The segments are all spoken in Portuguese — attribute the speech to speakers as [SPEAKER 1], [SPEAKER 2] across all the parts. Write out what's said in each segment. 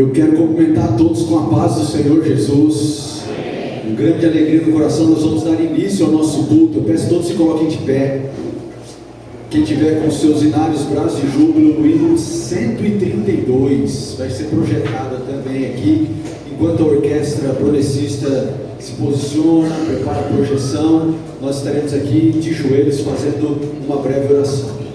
[SPEAKER 1] Eu quero cumprimentar a todos com a paz do Senhor Jesus. Com grande alegria no coração, nós vamos dar início ao nosso culto. Eu peço que todos se coloquem de pé. Quem tiver com seus inários braços de júbilo, o hino 132 vai ser projetada também aqui, enquanto a orquestra progressista se posiciona, prepara a projeção. Nós estaremos aqui de joelhos fazendo uma breve oração.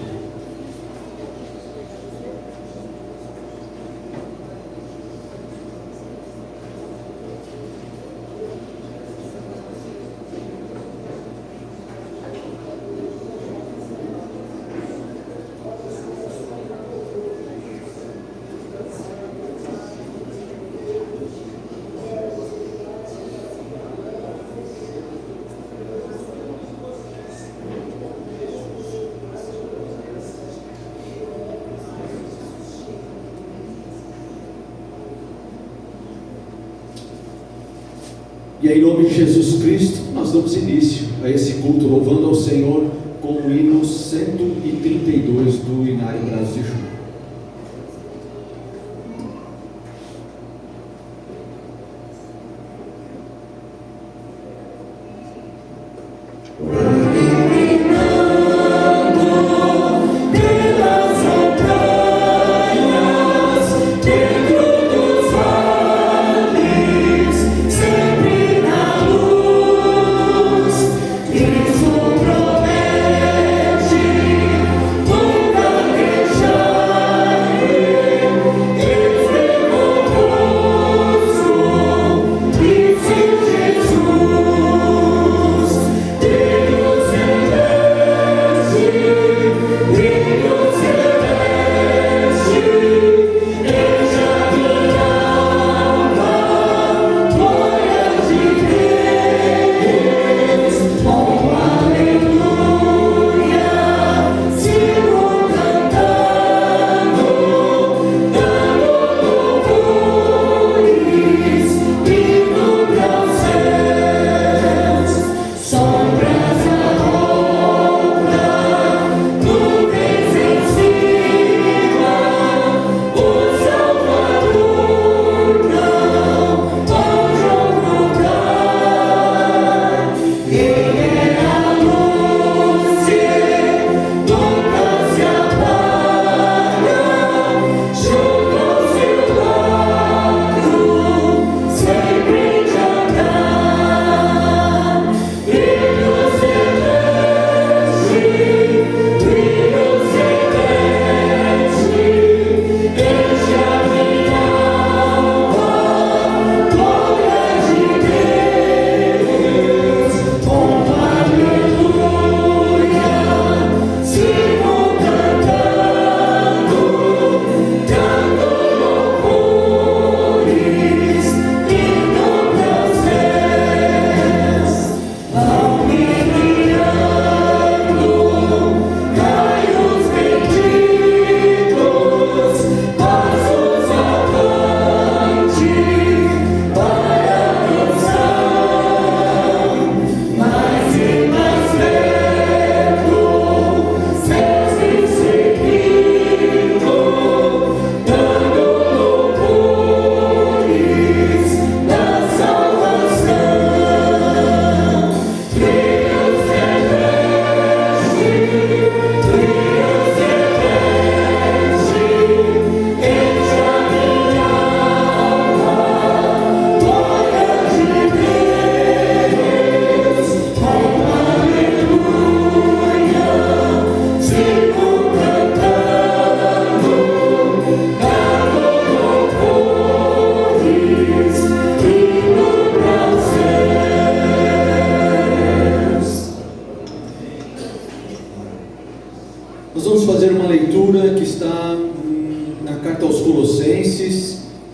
[SPEAKER 1] E aí, em nome de Jesus Cristo, nós damos início a esse culto, louvando ao Senhor com o hino 132 do Inário Braços de Júbilo.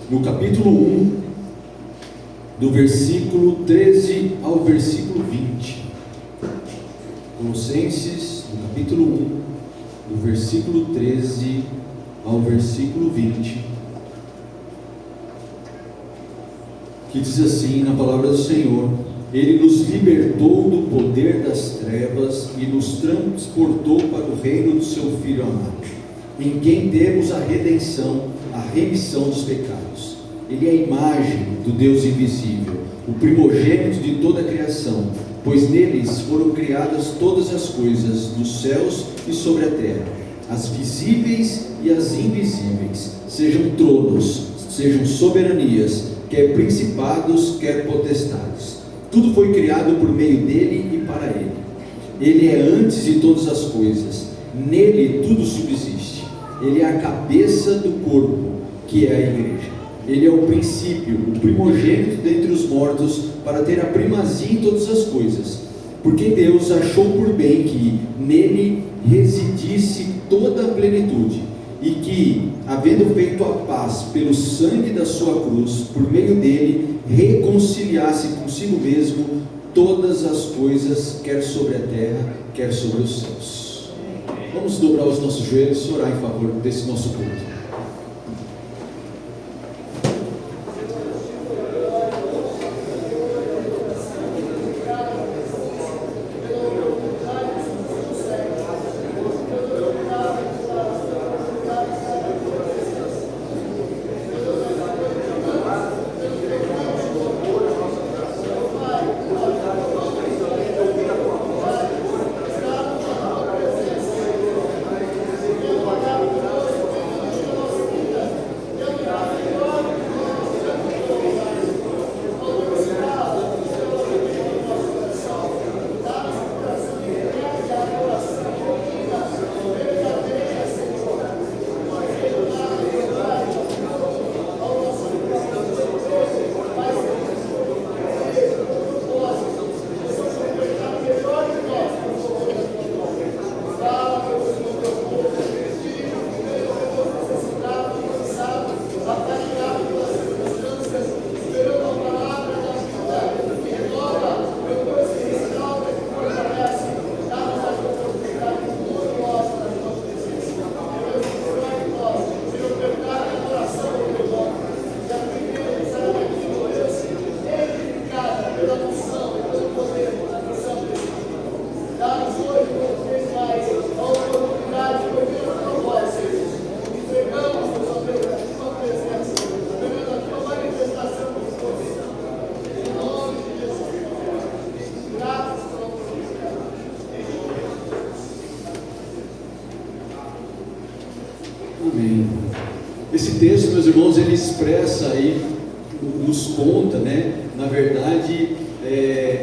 [SPEAKER 1] No capítulo 1, do versículo 13 ao versículo 20. Colossenses, no capítulo 1, do versículo 13 ao versículo 20, que diz assim na palavra do Senhor: Ele nos libertou do poder das trevas e nos transportou para o reino do seu Filho amado, em quem temos a redenção, a remissão dos pecados. Ele é a imagem do Deus invisível, o primogênito de toda a criação, pois neles foram criadas todas as coisas, nos céus e sobre a terra, as visíveis e as invisíveis, sejam tronos, sejam soberanias, quer principados, quer potestades. Tudo foi criado por meio dele e para ele. Ele é antes de todas as coisas, nele tudo subsiste. Ele é a cabeça do corpo, que é a igreja. Ele é o princípio, o primogênito dentre os mortos, para ter a primazia em todas as coisas. Porque Deus achou por bem que nele residisse toda a plenitude, e que, havendo feito a paz pelo sangue da sua cruz, por meio dele, reconciliasse consigo mesmo todas as coisas, quer sobre a terra, quer sobre os céus. Vamos dobrar os nossos joelhos e orar em favor desse nosso culto. Amém. Esse texto, meus irmãos, ele expressa aí, nos conta, né, na verdade,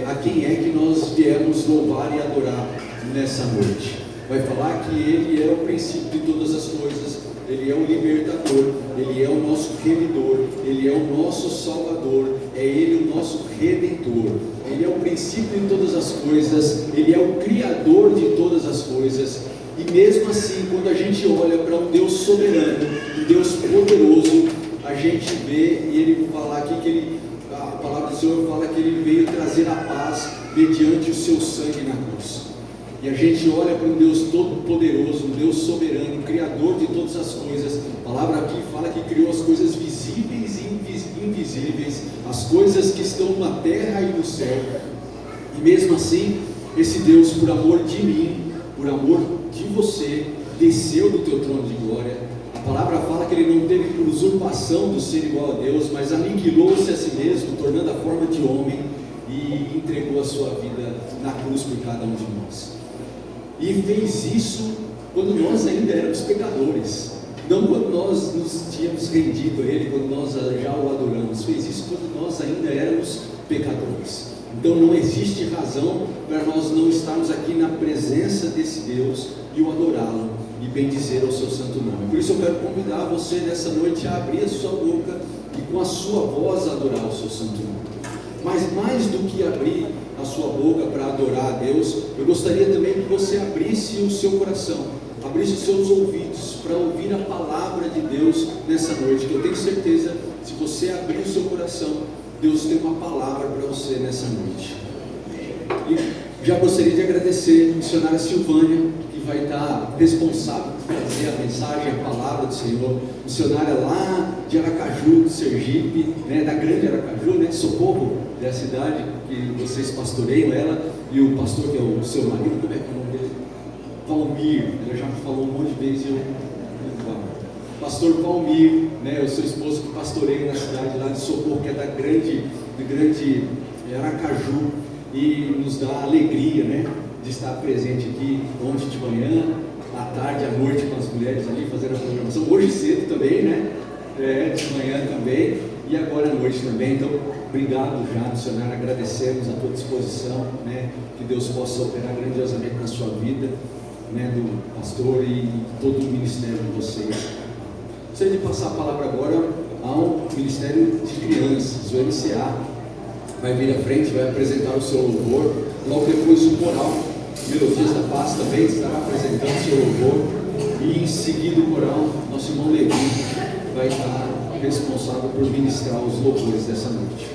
[SPEAKER 1] a quem é que nós viemos louvar e adorar nessa noite. Vai falar que ele é o princípio de todas as coisas, ele é o libertador, ele é o nosso remidor, ele é o nosso salvador, é ele o nosso redentor, ele é o princípio de todas as coisas, ele é o criador de todas as coisas. E mesmo assim, quando a gente olha para um Deus soberano, um Deus poderoso, a gente vê, e ele fala aqui que a palavra do Senhor fala que ele veio trazer a paz mediante o seu sangue na cruz. E a gente olha para um Deus todo poderoso, um Deus soberano, criador de todas as coisas. A palavra aqui fala que criou as coisas visíveis e invisíveis, as coisas que estão na terra e no céu. E mesmo assim, esse Deus, por amor de mim, por amor de você, desceu do teu trono de glória. A palavra fala que ele não teve por usurpação do ser igual a Deus, mas aniquilou-se a si mesmo, tornando a forma de homem, e entregou a sua vida na cruz por cada um de nós. E fez isso quando nós ainda éramos pecadores, não quando nós nos tínhamos rendido a Ele, quando nós já o adoramos. Fez isso quando nós ainda éramos pecadores. Então não existe razão para nós não estarmos aqui na presença desse Deus e o adorá-lo e bendizer ao seu santo nome. Por isso eu quero convidar você nessa noite a abrir a sua boca e com a sua voz adorar o seu santo nome. Mas mais do que abrir a sua boca para adorar a Deus, eu gostaria também que você abrisse o seu coração, abrisse os seus ouvidos para ouvir a palavra de Deus nessa noite, que eu tenho certeza, se você abrir o seu coração, Deus tem uma palavra para você nessa noite. E já gostaria de agradecer a missionária Silvânia, que vai estar responsável por trazer a mensagem, a palavra do Senhor. Missionária lá de Aracaju, Sergipe, né, da grande Aracaju, né, Socorro, da cidade que vocês pastoreiam, ela e o pastor que é o seu marido, como é que é o nome dele? Valmir, ela já me falou um monte de vezes e eu pastor Valmir, né, eu sou esposo que pastoreio na cidade lá de Socorro, que é do grande Aracaju, e nos dá alegria, né, de estar presente aqui ontem de manhã, à tarde, à noite com as mulheres ali fazendo a programação, hoje cedo também, né, de manhã também, e agora à noite também. Então, obrigado já, missionário, agradecemos a tua disposição, né, que Deus possa operar grandiosamente na sua vida, né, do pastor e todo o ministério de vocês. Gostaria de passar a palavra agora ao Ministério de Crianças, o MCA. Vai vir à frente, vai apresentar o seu louvor. Logo depois o coral Melodias da Paz também estará apresentando o seu louvor. E em seguida o coral, nosso irmão Levi vai estar responsável por ministrar os louvores dessa noite.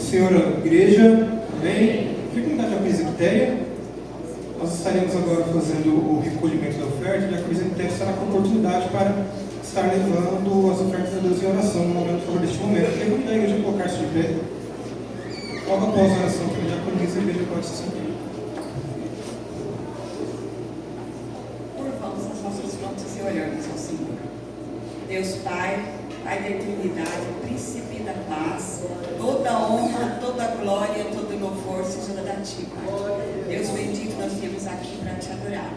[SPEAKER 2] Senhor, igreja, amém? Aqui a comunidade da presbitéria, nós estaremos agora fazendo o recolhimento da oferta, e a presbitéria estará com oportunidade para estar levando as ofertas a Deus em oração no momento favor deste momento. Eu convido a igreja a colocar-se de pé. Logo após a oração, que já comigo, a igreja pode se sentir.
[SPEAKER 3] Curvamos as nossas frontes e olhamos ao Senhor. Deus Pai, Pai da eternidade, Príncipe da paz, toda honra, toda glória, todo louvor seja dado a Ti, Pai. Deus bendito, nós viemos aqui para Te adorar.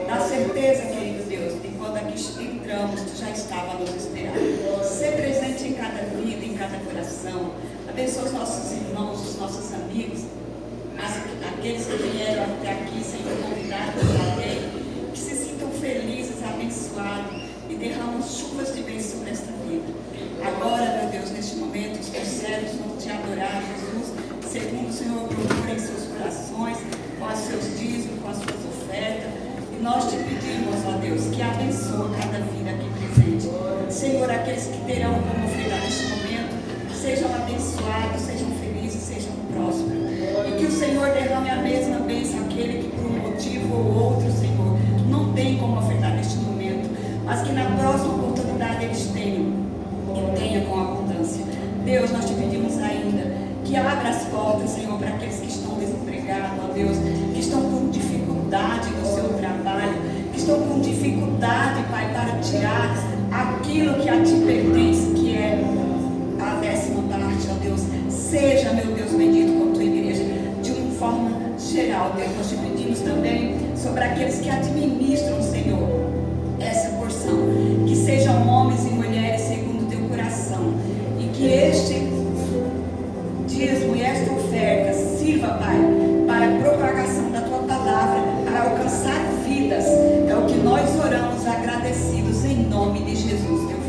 [SPEAKER 3] Na certeza, querido Deus, de quando aqui entramos, Tu já estava a nos esperar. Ser presente em cada vida, em cada coração. Abençoa os nossos irmãos, os nossos amigos, aqueles que vieram até aqui, Senhor, convidados por alguém, que se sintam felizes, abençoados e derramam chuvas de bênção sobre esta vida. Agora, meu Deus, neste momento, os teus servos vão Te adorar, Jesus, segundo o Senhor procura em seus corações, com os seus dízimos, com as suas ofertas. E nós Te pedimos, ó Deus, que abençoe cada vida aqui presente. Senhor, aqueles que terão como ofertar neste momento, sejam abençoados, sejam felizes, sejam prósperos. E que o Senhor derrame a mesma bênção àquele que por um motivo ou outro, Senhor, não tem como ofertar neste momento, mas que na próxima oportunidade eles tenham, e tenha com abundância. Deus, nós Te pedimos ainda que abra as portas, Senhor, para aqueles que estão desempregados, ó Deus, que estão com dificuldade no seu trabalho, que estão com dificuldade, Pai, para tirar aquilo que a Ti pertence, que é a 10ª parte, ó Deus. Seja, meu Deus bendito, com a Tua igreja, de uma forma geral, Deus. Nós Te pedimos também sobre aqueles que administram, Senhor, essa porção, que sejam homens e mulheres segundo o Teu coração, e que este dízimo e esta oferta sirva, Pai, para a propagação da Tua palavra, para alcançar vidas. É o que nós oramos agradecidos em nome de Jesus, Teu Filho.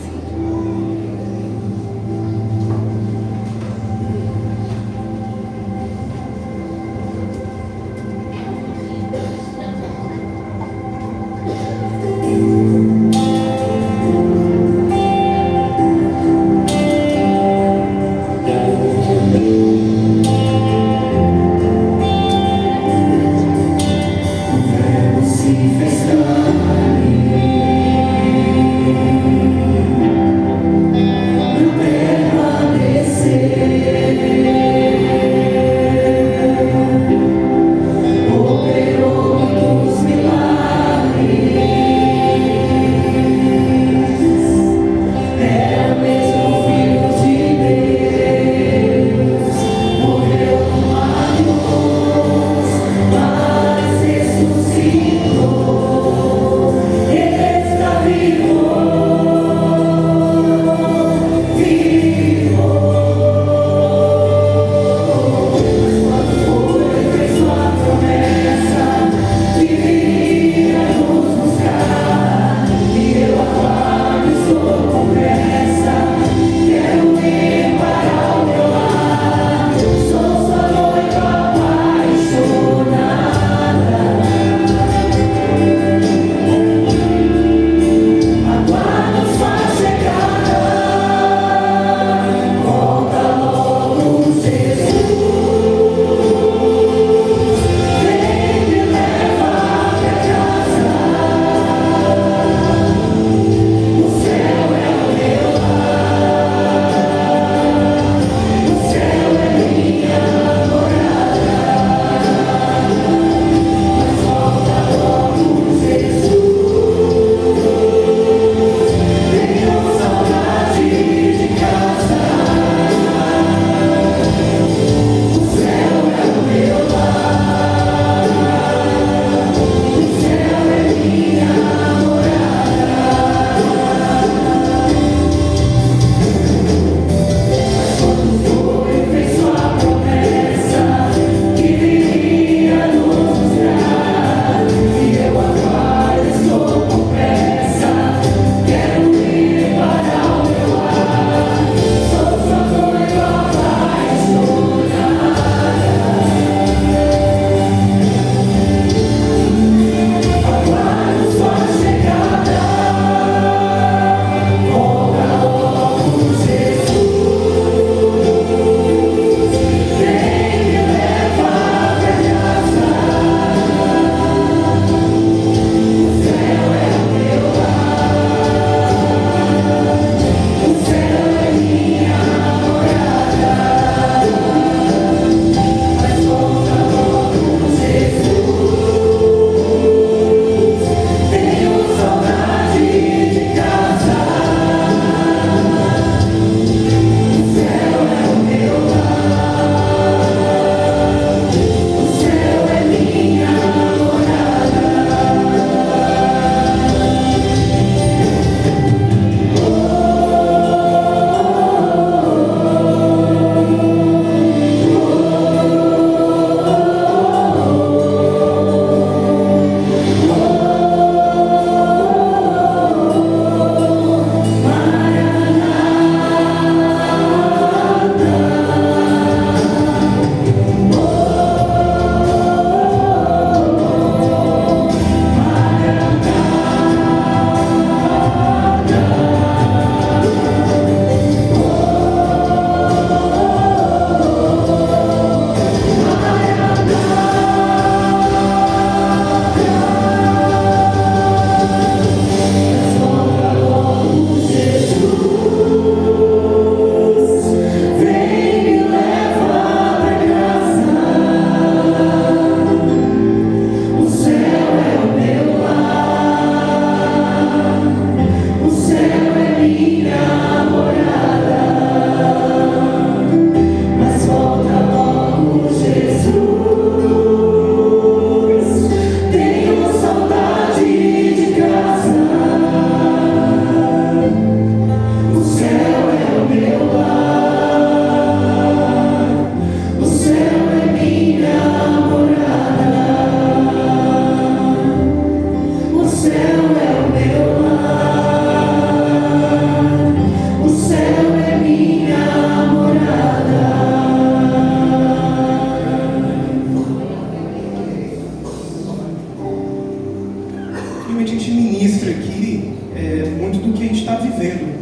[SPEAKER 2] vivendo.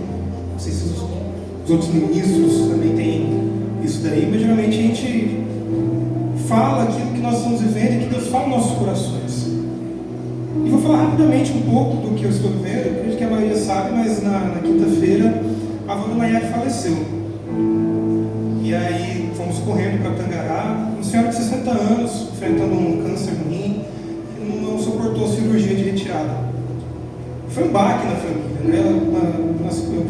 [SPEAKER 2] Não sei se os outros ministros também têm isso daí, mas geralmente a gente fala aquilo que nós estamos vivendo e que Deus fala nos nossos corações. E vou falar rapidamente um pouco do que eu estou vivendo. Eu acredito que a maioria sabe, mas na quinta-feira a avó da Maiara faleceu. E aí fomos correndo para Tangará, uma senhora de 60 anos, enfrentando um câncer no rim, que não suportou a cirurgia de retirada. Foi um baque na família, né? Eu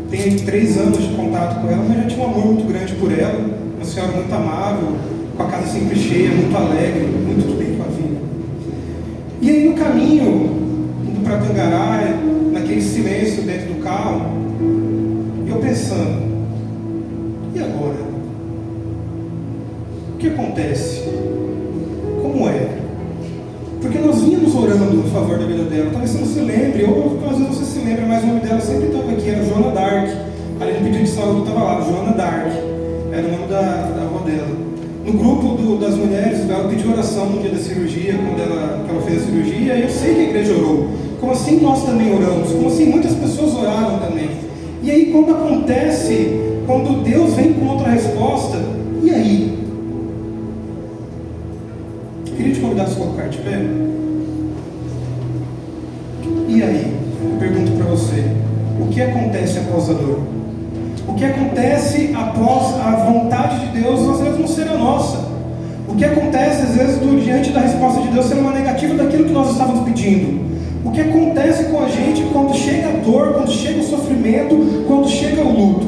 [SPEAKER 2] tenho 3 anos de contato com ela, mas já tinha um amor muito grande por ela, uma senhora muito amável, com a casa sempre cheia, muito alegre, muito do bem com a vida. E aí no caminho, indo para Tangará, naquele silêncio dentro do carro, eu pensando, e agora? O que acontece? Como é? Porque nós vínhamos orando a favor da vida dela. Talvez você não se lembre, ou às vezes você se lembra, mas o nome dela sempre estava aqui, era Joana Dark. Ali no pedido de saúde estava lá, Joana Dark. Era o nome da avó dela. No grupo das mulheres, ela pediu oração no dia da cirurgia, quando ela fez a cirurgia, e eu sei que a igreja orou. Como assim nós também oramos? Como assim muitas pessoas oraram também? E aí quando acontece, quando Deus vem com outra resposta, e aí? Queria te convidar a se colocar de pé. E aí? Eu pergunto para você, o que acontece após a dor? O que acontece após a vontade de Deus, às vezes não ser a nossa? O que acontece, às vezes, diante da resposta de Deus ser uma negativa daquilo que nós estávamos pedindo? O que acontece com a gente quando chega a dor, quando chega o sofrimento, quando chega o luto?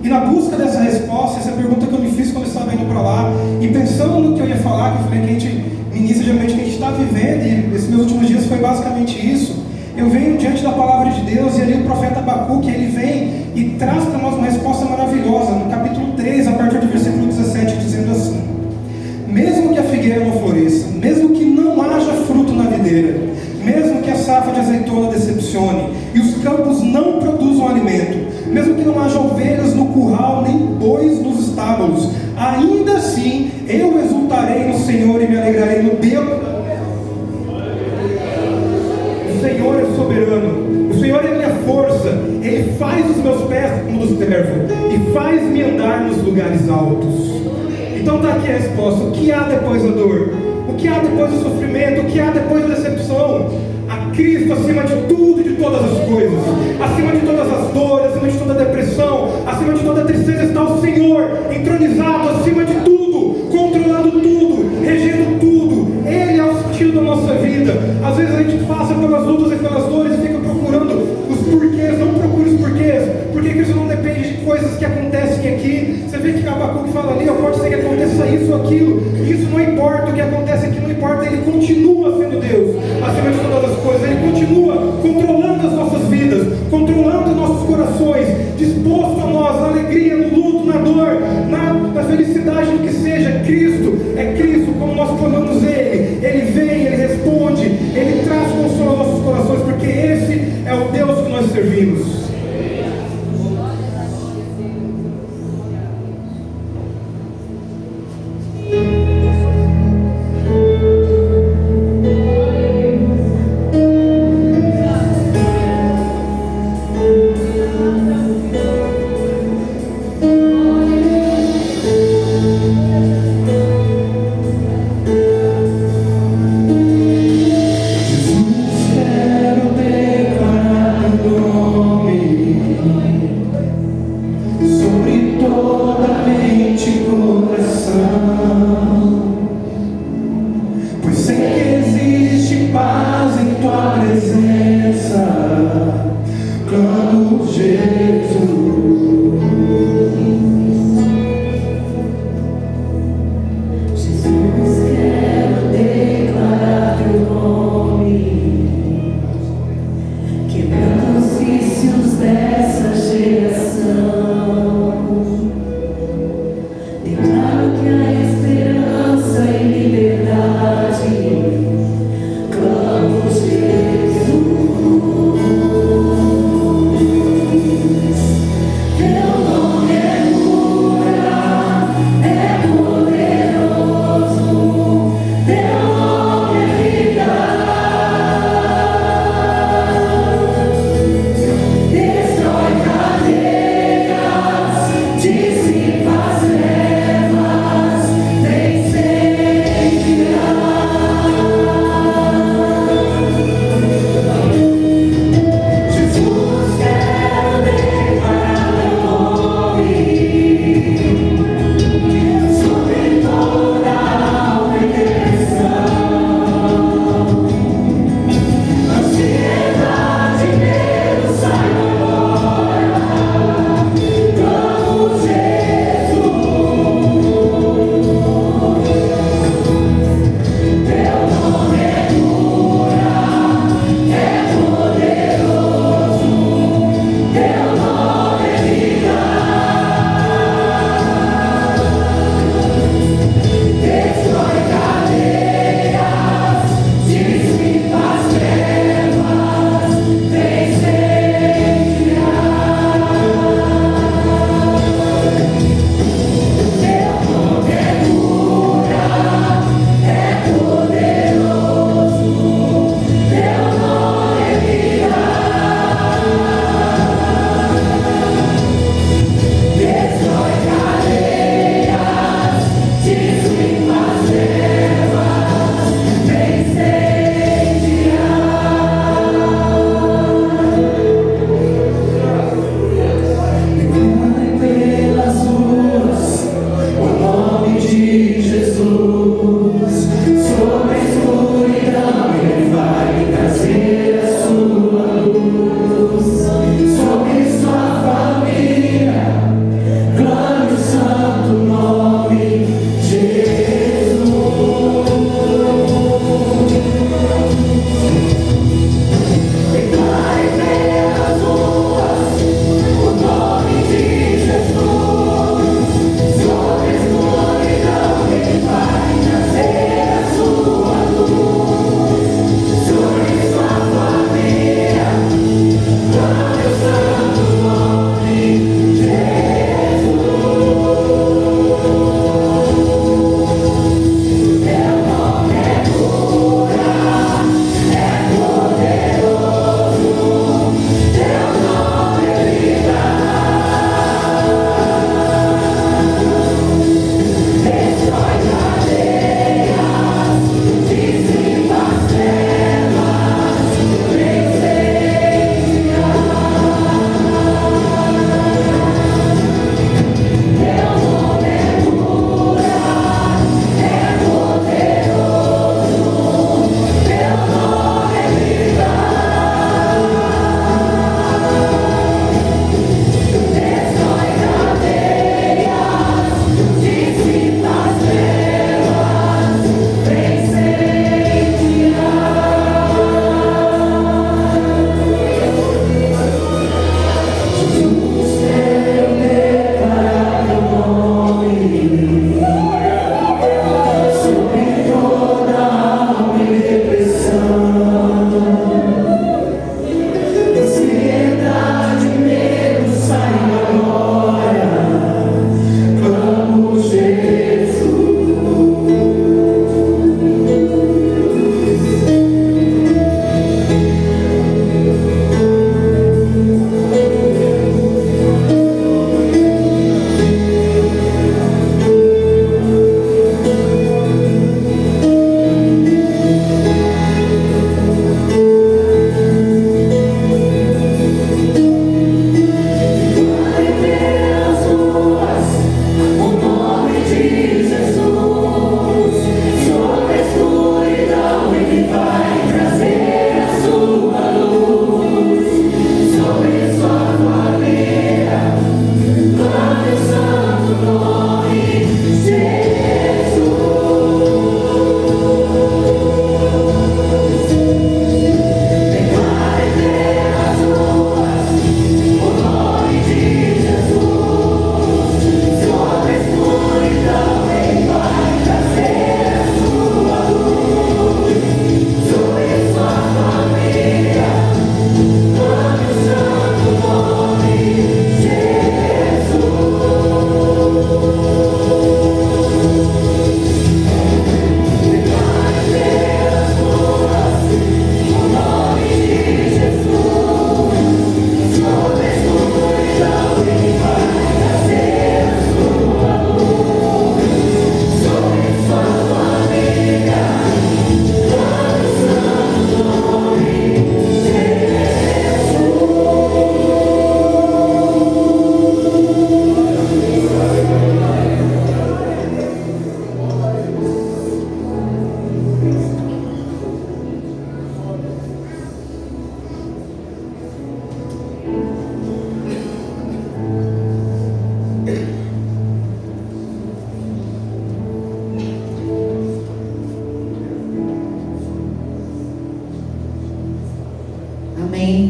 [SPEAKER 2] E na busca dessa resposta, essa pergunta que eu me fiz quando eu estava indo para lá, e pensando no que eu ia falar, que eu falei que a gente ministra geralmente que a gente está vivendo, e esses meus últimos dias foi basicamente isso. Eu venho diante da palavra de Deus, e ali o profeta Abacuque, ele vem e traz para nós uma resposta maravilhosa, no capítulo 3, a partir do versículo 17, dizendo assim: mesmo que a figueira não floresça, mesmo que não haja fruto na videira, mesmo que a safra de azeitona decepcione, e os campos não produzam alimento, mesmo que não haja ovelhas no curral, nem bois nos estábulos, ainda assim eu exultarei no Senhor e me alegrarei no Deus. O Senhor é soberano, o Senhor é a minha força, Ele faz os meus pés como dos servos, e faz-me andar nos lugares altos. Então está aqui a resposta: o que há depois da dor? O que há depois do sofrimento? O que há depois da decepção? A Cristo acima de tudo e de todas as coisas, acima de todas as dores, acima de toda a depressão, acima de toda a tristeza está o Senhor, entronizado acima de tudo, controlando tudo, regendo tudo. Ele é o sentido da nossa vida. Às vezes a gente passa pelas lutas e pelas dores e fica procurando os porquês. Não procure os porquês, porque isso não depende de coisas que acontecem aqui. Você vê que Abacuque fala ali, pode ser que aconteça isso ou aquilo, isso não importa. O que acontece aqui não importa. Ele continua sendo Deus acima de todas as coisas. Ele continua controlando as nossas vidas, controlando os nossos corações, disposto a nós, na alegria, no luto, na dor, na felicidade, no que seja. Cristo é Cristo, como nós clamamos Ele vem, Ele responde, Ele traz consolo aos nossos corações, porque esse é o Deus que nós servimos.
[SPEAKER 4] Clamo Jesus.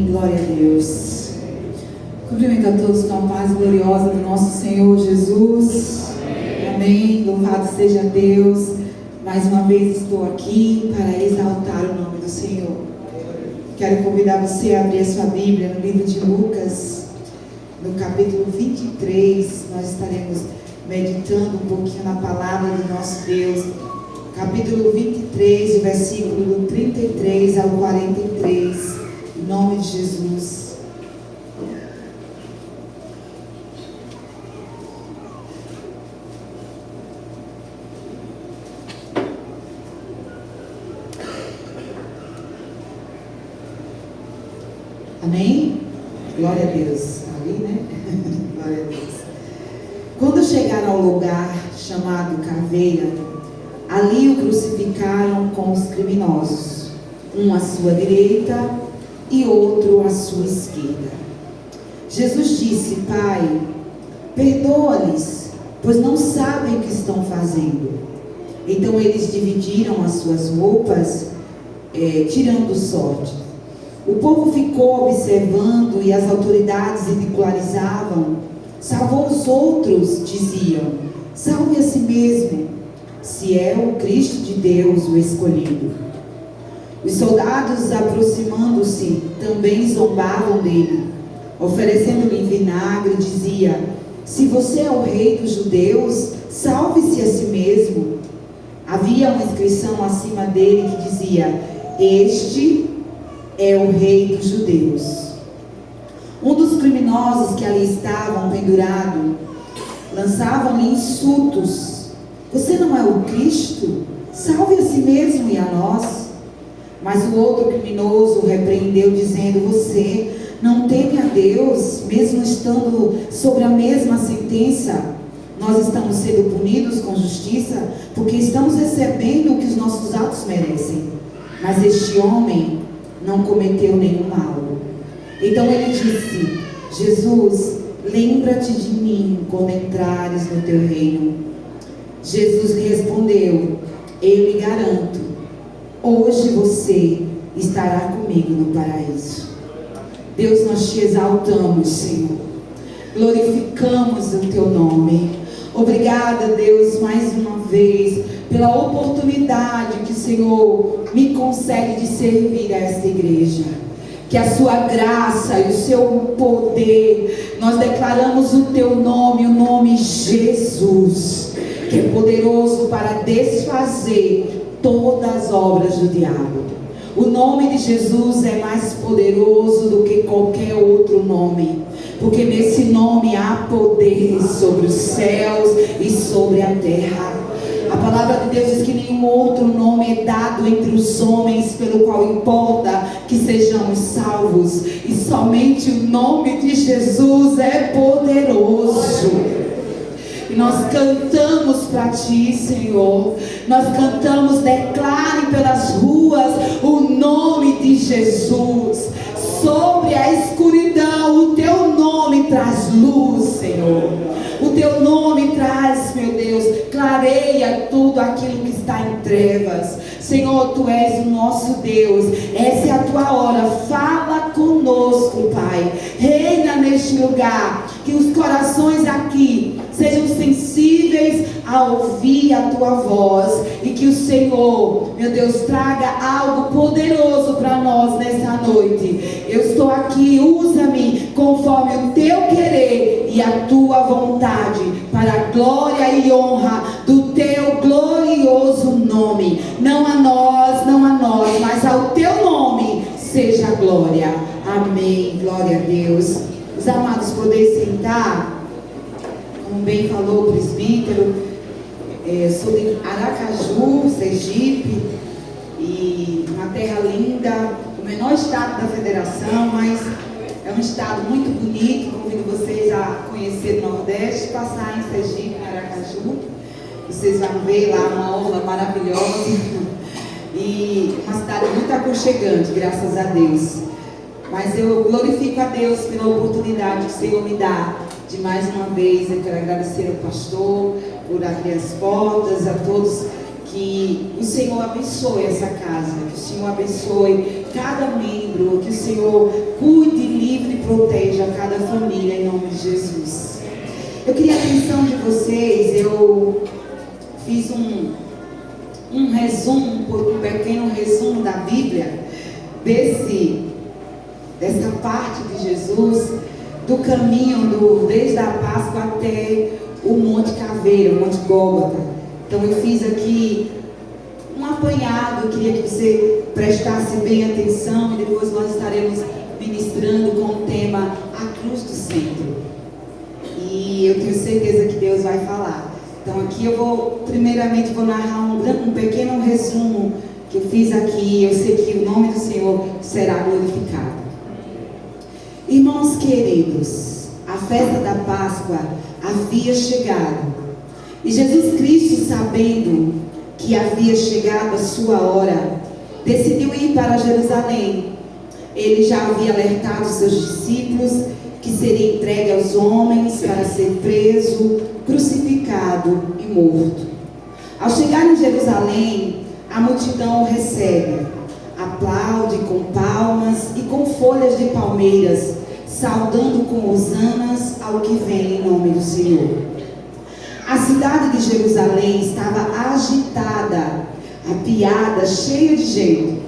[SPEAKER 4] Amém, glória a Deus. Cumprimento a todos com a paz gloriosa do nosso Senhor Jesus. Amém, louvado seja Deus. Mais uma vez estou aqui para exaltar o nome do Senhor. Quero convidar você a abrir a sua Bíblia no livro de Lucas, no capítulo 23. Nós estaremos meditando um pouquinho na palavra do nosso Deus. Capítulo 23, o versículo do 33 ao 43, em nome de Jesus. Amém? Glória a Deus. Ali, né? Glória a Deus. Quando chegaram ao lugar chamado Caveira, ali o crucificaram com os criminosos, um à sua direita e outro à sua esquerda. Jesus disse: Pai, perdoa-lhes, pois não sabem o que estão fazendo. Então eles dividiram as suas roupas, tirando sorte. O povo ficou observando e as autoridades ridicularizavam. Salvou os outros, diziam. Salve a si mesmo, se é o Cristo de Deus, o escolhido. Os soldados, aproximando-se, também zombavam dele. Oferecendo-lhe vinagre, dizia: se você é o rei dos judeus, salve-se a si mesmo. Havia uma inscrição acima dele que dizia: este é o rei dos judeus. Um dos criminosos que ali estavam pendurado lançavam-lhe insultos: você não é o Cristo? Salve a si mesmo e a nós. Mas o outro criminoso repreendeu, dizendo: você não teme a Deus, mesmo estando sobre a mesma sentença? Nós estamos sendo punidos com justiça, porque estamos recebendo o que os nossos atos merecem. Mas este homem não cometeu nenhum mal. Então ele disse: Jesus, lembra-te de mim quando entrares no teu reino. Jesus lhe respondeu: eu lhe garanto, hoje você estará comigo no paraíso. Deus, nós te exaltamos, Senhor. Glorificamos o teu nome. Obrigada, Deus, mais uma vez, pela oportunidade que o Senhor me concede de servir a esta igreja. Que a sua graça e o seu poder, nós declaramos o teu nome, o nome Jesus, que é poderoso para desfazer todas as obras do diabo. O nome de Jesus é mais poderoso do que qualquer outro nome, porque nesse nome há poder sobre os céus e sobre a terra. A palavra de Deus diz que nenhum outro nome é dado entre os homens pelo qual importa que sejamos salvos, e somente o nome de Jesus é poderoso. E nós cantamos para ti, Senhor. Nós cantamos: declarem pelas ruas o nome de Jesus. Sobre a escuridão, o teu nome traz luz, Senhor. O teu nome traz, meu Deus, clareia tudo aquilo que está em trevas. Senhor, tu és o nosso Deus. Essa é a tua hora. Fala conosco, Pai. Reina neste lugar. Que os corações aqui sejam sensíveis a ouvir a tua voz. E que o Senhor, meu Deus, traga algo poderoso para nós nessa noite. Eu estou aqui, usa-me conforme o teu querer e a tua vontade, para a glória e honra do teu glorioso nome. Não a nós, mas ao teu nome seja a glória. Amém. Glória a Deus. Os amados, poder sentar. Como bem falou o presbítero, sou de Aracaju, Sergipe, e uma terra linda, o menor estado da federação, mas é um estado muito bonito. Convido vocês a conhecer o Nordeste, passar em Sergipe, em Aracaju. Vocês vão ver lá uma orla maravilhosa e uma cidade muito aconchegante, graças a Deus. Mas eu glorifico a Deus pela oportunidade que o Senhor me dá de mais uma vez. Eu quero agradecer ao pastor por abrir as portas, a todos que o Senhor abençoe essa casa, que o Senhor abençoe cada membro, que o Senhor cuide, livre e proteja cada família em nome de Jesus. Eu queria a atenção de vocês, eu fiz um pequeno resumo da Bíblia, dessa parte de Jesus, do caminho desde a Páscoa até o Monte Caveira, o Monte Gólgota. Então eu fiz aqui um apanhado, eu queria que você prestasse bem atenção e depois nós estaremos ministrando com o tema A Cruz do Centro. E eu tenho certeza que Deus vai falar. Então aqui eu primeiramente vou narrar um pequeno resumo que eu fiz aqui. Eu sei que o nome do Senhor será glorificado. Irmãos queridos, a festa da Páscoa havia chegado. E Jesus Cristo, sabendo que havia chegado a sua hora, decidiu ir para Jerusalém. Ele já havia alertado seus discípulos que seria entregue aos homens para ser preso, crucificado e morto. Ao chegar em Jerusalém, a multidão o recebe, aplaude com palmas e com folhas de palmeiras, saudando com hosanas ao que vem em nome do Senhor. A cidade de Jerusalém estava agitada, apiada, cheia de gente.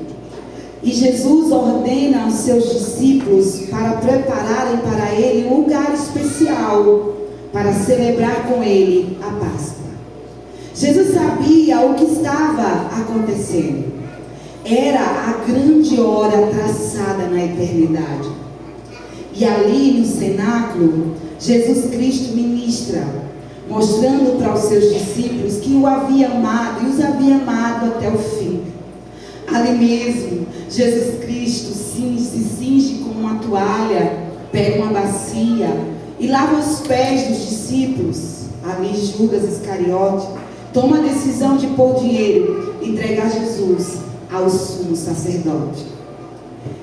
[SPEAKER 4] E Jesus ordena aos seus discípulos para prepararem para ele um lugar especial para celebrar com ele a Páscoa. Jesus sabia o que estava acontecendo. Era a grande hora traçada na eternidade. E ali no cenáculo, Jesus Cristo ministra, mostrando para os seus discípulos que o havia amado e os havia amado até o fim. Ali mesmo, Jesus Cristo se cinge com uma toalha, pega uma bacia e lava os pés dos discípulos. Ali Judas Iscariote toma a decisão de pôr dinheiro e entregar Jesus ao sumo sacerdote.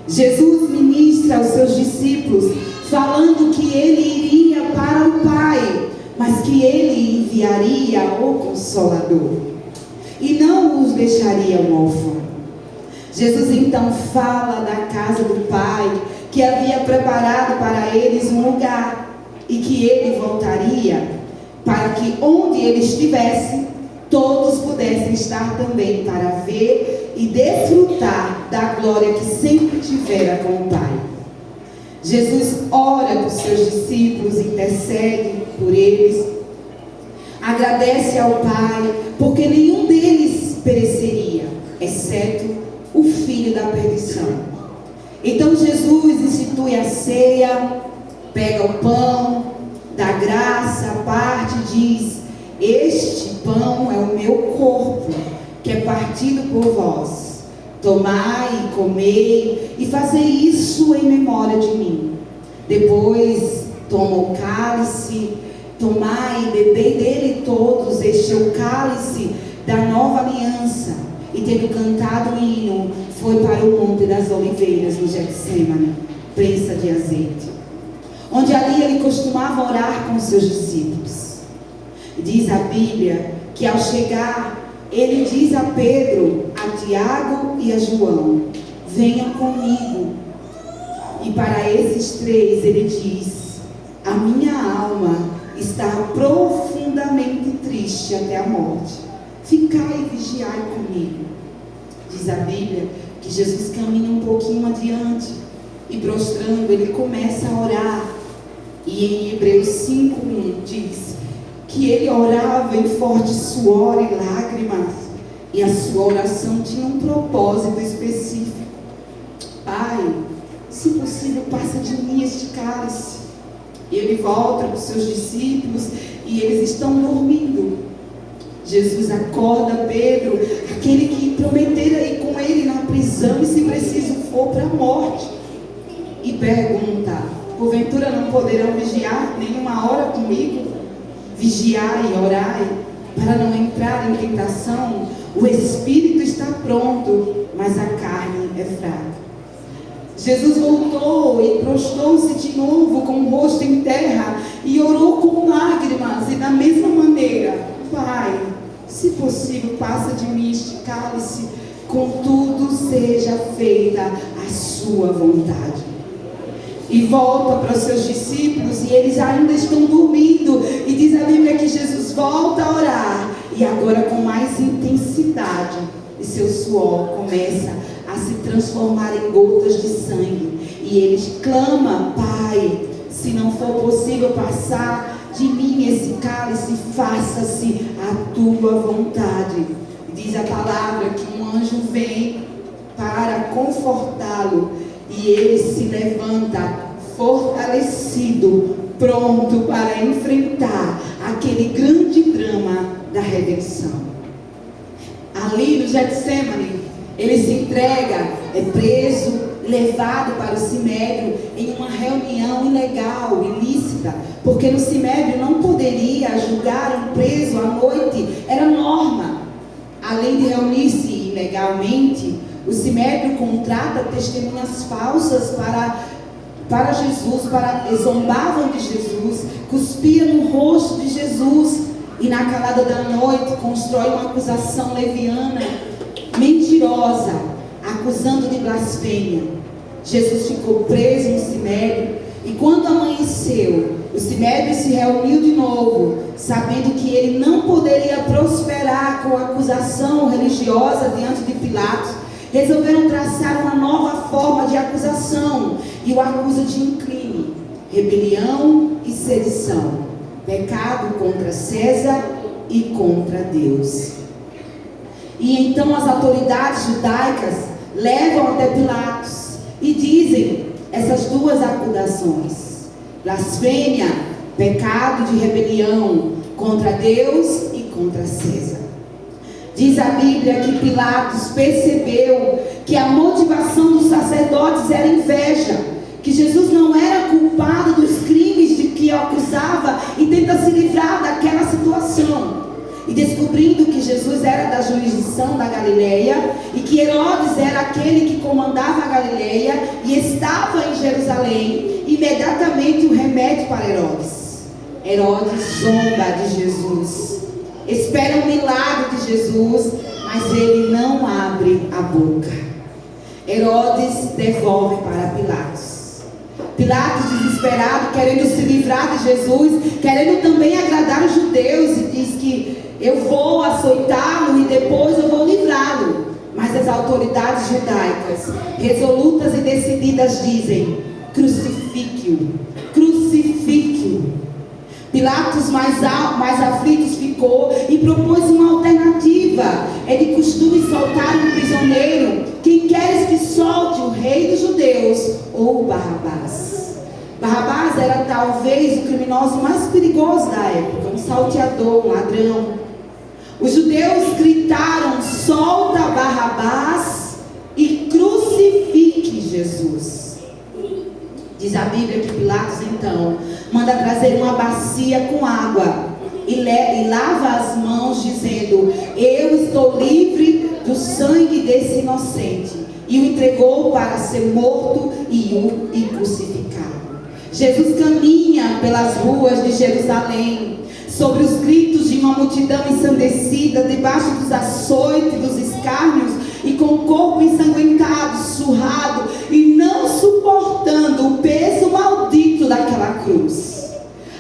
[SPEAKER 4] Jesus ministra aos seus discípulos, falando que ele iria para o Pai, mas que ele enviaria o Consolador e não os deixaria órfãos. Jesus então fala da casa do Pai, que havia preparado para eles um lugar e que ele voltaria para que onde ele estivesse, todos pudessem estar também para ver e desfrutar da glória que sempre tivera com o Pai. Jesus ora por seus discípulos, intercede por eles, agradece ao Pai, porque nenhum deles pereceria, exceto o filho da perdição. Então Jesus institui a ceia, pega o pão, dá graça, parte e diz: este pão é o meu corpo, que é partido por vós. Tomai e comei, e fazei isso em memória de mim. Depois toma o cálice, tomai e bebei dele todos, este é o cálice da nova aliança. E tendo cantado o hino, foi para o Monte das Oliveiras, no Getsêmani, prensa de azeite, onde ali ele costumava orar com os seus discípulos. Diz a Bíblia que ao chegar, ele diz a Pedro, a Tiago e a João: venham comigo. E para esses três ele diz: a minha alma está profundamente triste até a morte. Ficai e vigiai comigo. Diz a Bíblia que Jesus caminha um pouquinho adiante e prostrando, ele começa a orar. E em Hebreus 5:1 diz que ele orava em forte suor e lágrimas, e a sua oração tinha um propósito específico: Pai, se possível, passa de mim este cálice. E ele volta para os seus discípulos e eles estão dormindo. Jesus acorda Pedro, aquele que prometera ir com ele na prisão e, se preciso for, para a morte, e pergunta: porventura não poderão vigiar nenhuma hora comigo? Vigiai e orai, para não entrar em tentação. O espírito está pronto, mas a carne é fraca. Jesus voltou e prostrou-se de novo com o rosto em terra e orou com lágrimas, e da mesma maneira: Pai, se possível, passa de mim este cálice, contudo seja feita a sua vontade. E volta para os seus discípulos, e eles ainda estão dormindo, e diz a Bíblia que Jesus volta a orar, e agora com mais intensidade, e seu suor começa a se transformar em gotas de sangue, e ele clama: Pai, se não for possível passar de mim esse cálice, faça-se a tua vontade. Diz a palavra que um anjo vem para confortá-lo, e ele se levanta fortalecido, pronto para enfrentar aquele grande drama da redenção. Ali no Getsemane, ele se entrega, é preso, levado para o Sinédrio em uma reunião ilegal, ilícita, porque no Sinédrio não poderia julgar um preso à noite, era norma. Além de reunir-se ilegalmente, o Sinédrio contrata testemunhas falsas para Jesus, zombavam de Jesus, cuspia no rosto de Jesus, e na calada da noite constrói uma acusação leviana, mentirosa, acusando de blasfêmia. Jesus ficou preso no Sinédrio, e quando amanheceu, o Sinédrio se reuniu de novo, sabendo que ele não poderia prosperar com a acusação religiosa diante de Pilatos. Resolveram traçar uma nova forma de acusação, e o acusa de um crime: rebelião e sedição, pecado contra César e contra Deus. E então as autoridades judaicas levam até Pilatos e dizem essas duas acusações: blasfêmia, pecado de rebelião contra Deus e contra César. Diz a Bíblia que Pilatos percebeu que a motivação dos sacerdotes era inveja, que Jesus não era culpado dos crimes de que o acusava, e tenta se livrar daquela situação. E descobrindo que Jesus era da jurisdição da Galileia, e que Herodes era aquele que comandava a Galileia e estava em Jerusalém, imediatamente o remete para Herodes. Herodes zomba de Jesus, espera um milagre de Jesus, mas ele não abre a boca. Herodes devolve para Pilatos. Pilatos, desesperado, querendo se livrar de Jesus, querendo também agradar os judeus, e diz que eu vou açoitá-lo e depois eu vou livrá-lo. Mas as autoridades judaicas, resolutas e decididas, dizem: crucifique-o, crucifique-o. Pilatos, mais aflitos, ficou e propôs uma alternativa. É de costume soltar um prisioneiro. Quem queres que solte, o rei dos judeus ou Barrabás? Barrabás era talvez o criminoso mais perigoso da época, um salteador, um ladrão. Os judeus gritaram: solta Barrabás e crucifique Jesus. Diz a Bíblia que Pilatos então manda trazer uma bacia com água e lava as mãos, dizendo: eu estou livre do sangue desse inocente. E o entregou para ser morto e crucificado. Jesus caminha pelas ruas de Jerusalém, sobre os gritos de uma multidão ensandecida, debaixo dos açoites, dos escárnios, e com o corpo ensanguentado, surrado, e não suportando o peso maldito daquela cruz.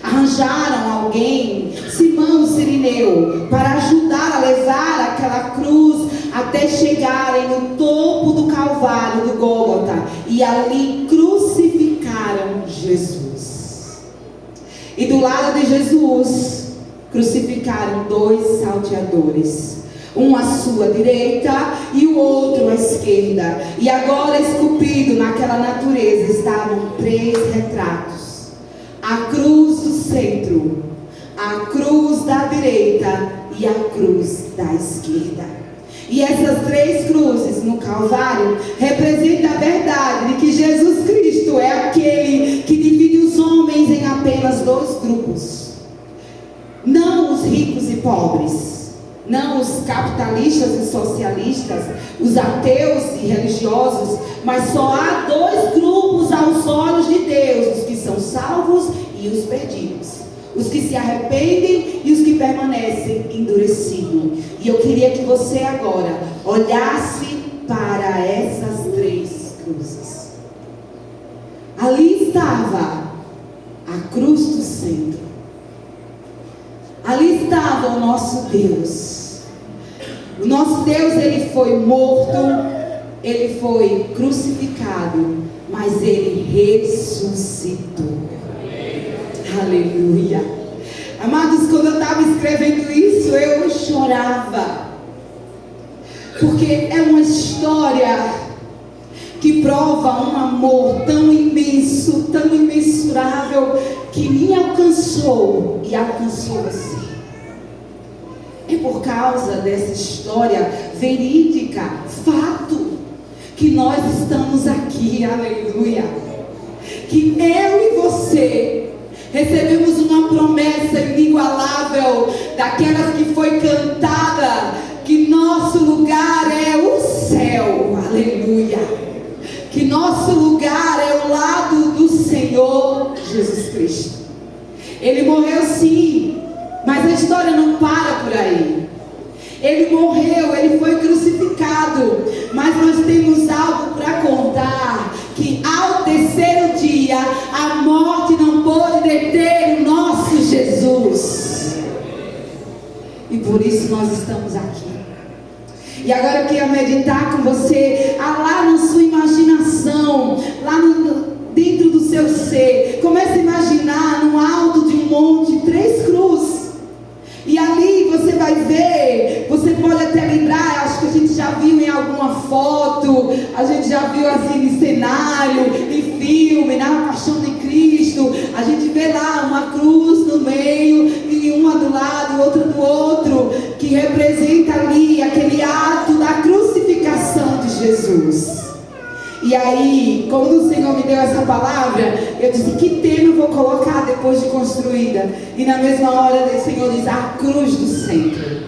[SPEAKER 4] Arranjaram alguém, Simão Cirineu, para ajudar a levar aquela cruz até chegarem no topo do Calvário, do Gólgota, e ali crucificaram Jesus. E do lado de Jesus crucificaram dois salteadores, um à sua direita e o outro à esquerda. E agora, esculpido naquela natureza, estavam 3 retratos: a cruz do centro, a cruz da direita e a cruz da esquerda. E essas 3 cruzes no Calvário representam a verdade de que Jesus Cristo é aquele que divide os homens em apenas 2 grupos. Não os ricos e pobres, não os capitalistas e socialistas, os ateus e religiosos, mas só há 2 grupos aos olhos de Deus: os que são salvos e os perdidos. os que se arrependem e os que permanecem endurecidos. E eu queria que você agora olhasse para essas 3 cruzes. Ali estava a cruz do centro. Ali estava o nosso Deus. O nosso Deus, ele foi morto, ele foi crucificado, mas ele ressuscitou. Aleluia. Amados, quando eu estava escrevendo isso, eu chorava. Porque é uma história que prova um amor tão imenso, tão imensurável, que me alcançou e alcançou você. É por causa dessa história verídica, fato, que nós estamos aqui, aleluia. Que eu e você recebemos uma promessa inigualável, daquelas que foi cantada, que nosso lugar é o céu, aleluia. Que nosso lugar é o lado do Senhor Jesus Cristo. Ele morreu sim, mas a história não para por aí. Ele morreu, ele foi crucificado, mas nós temos algo para contar, que ao terceiro dia, a morte não pôde deter o nosso Jesus. E por isso nós estamos aqui. E agora eu queria meditar com você, lá na sua imaginação, lá dentro do seu ser. Comece a imaginar no alto de um monte 3 cruzes. E ali você vai ver, você pode até lembrar, acho que a gente já viu em alguma foto, a gente já viu assim em cenário, em filme, na Paixão de Cristo, a gente vê lá uma cruz no meio, e uma do lado, outra do outro, que representa ali aquele ato da crucificação de Jesus. E aí, quando o Senhor me deu essa palavra, eu disse, que tema eu vou colocar depois de construída? E na mesma hora o Senhor diz, a cruz do centro.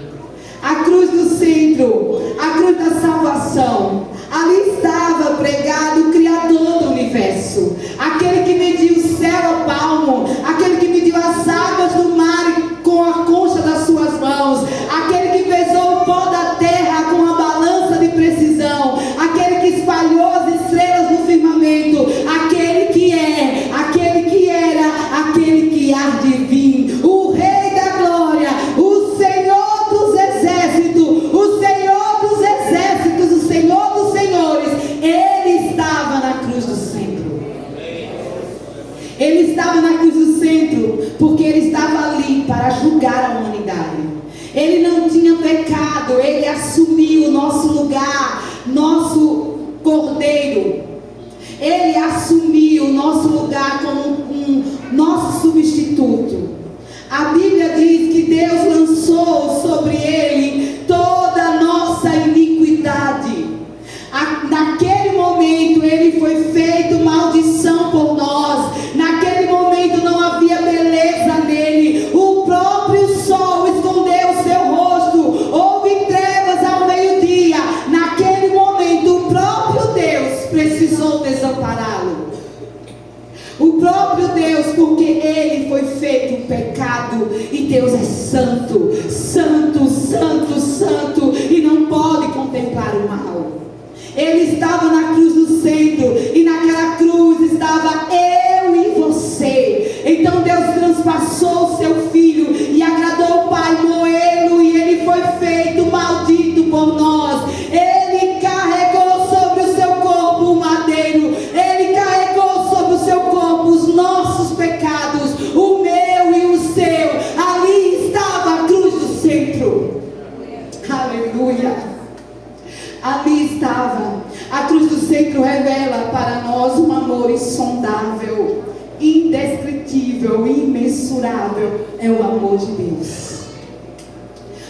[SPEAKER 4] A cruz do centro, a cruz da salvação. Ali estava pregado o Criador do universo, aquele que mediu o céu ao palmo, aquele que mediu as águas do mar com a concha das suas mãos, aquele que pesou o pó da terra com a balança de precisão, aquele que espalhou as estrelas no firmamento, aquele que é, aquele que era, aquele que há de vir, o Rei da Glória, o Senhor dos Exércitos, o Senhor dos Exércitos, o Senhor dos Senhores. Ele estava na cruz do centro. Ele estava na cruz do centro porque ele estava ali para julgar a humanidade. Ele não tinha pecado, ele assumiu o nosso lugar, nosso cordeiro. Ele assumiu o nosso lugar como nosso substituto. A Bíblia diz que Deus lançou sobre ele toda a nossa iniquidade. Naquele momento ele foi feito maldição por nós. Naquele momento não havia beleza nele. O próprio sol escondeu o seu rosto. Houve trevas ao meio-dia. Naquele momento o próprio Deus precisou desampará-lo. O próprio Deus, porque ele foi feito um pecado. E Deus é santo, santo, santo, santo, e não pode contemplar o mal. Ele estava na cruz do centro, e naquela cruz estava eu e você. Então Deus transpassou o seu filho e agradou o Pai moê-lo, e ele foi feito maldito por nós. Ele carregou sobre o seu corpo o madeiro, ele carregou sobre o seu corpo os nossos pecados, o meu e o seu. Ali estava a cruz do centro. Aleluia. Ali estava. A cruz do centro revela para nós um amor insondável, indescritível, imensurável. É o amor de Deus.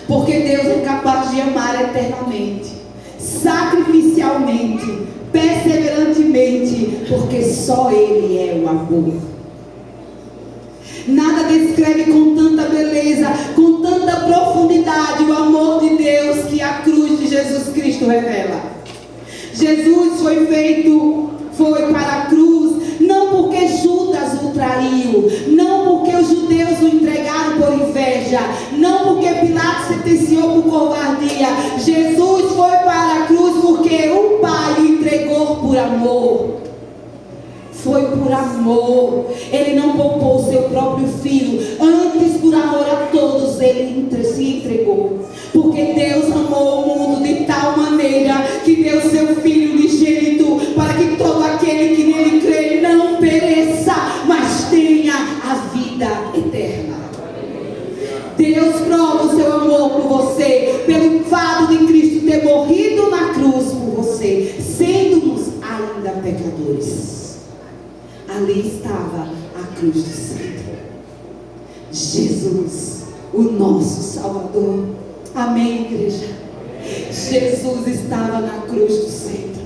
[SPEAKER 4] Porque Deus é capaz de amar eternamente, sacrificialmente, perseverantemente, porque só Ele é o amor. Nada descreve com tanta beleza, com tanta profundidade o amor de Deus que a cruz de Jesus Cristo revela. Jesus foi para a cruz, não porque Judas o traiu, não porque os judeus o entregaram igreja. Não porque Pilatos sentenciou por covardia. Jesus foi para a cruz porque o Pai o entregou por amor. Foi por amor. Ele não poupou o seu próprio filho. Antes, por amor a todos, ele se entregou. Porque Deus amou o mundo de tal maneira que deu seu filho unigênito, para que todo aquele que nele crê não pereça, mas tenha a vida eterna. Deus prova o seu amor por você pelo fato de Cristo ter morrido na cruz por você, sendo-nos ainda pecadores. Ali estava a cruz do centro. Jesus, o nosso Salvador. Amém, igreja? Jesus estava na cruz do centro.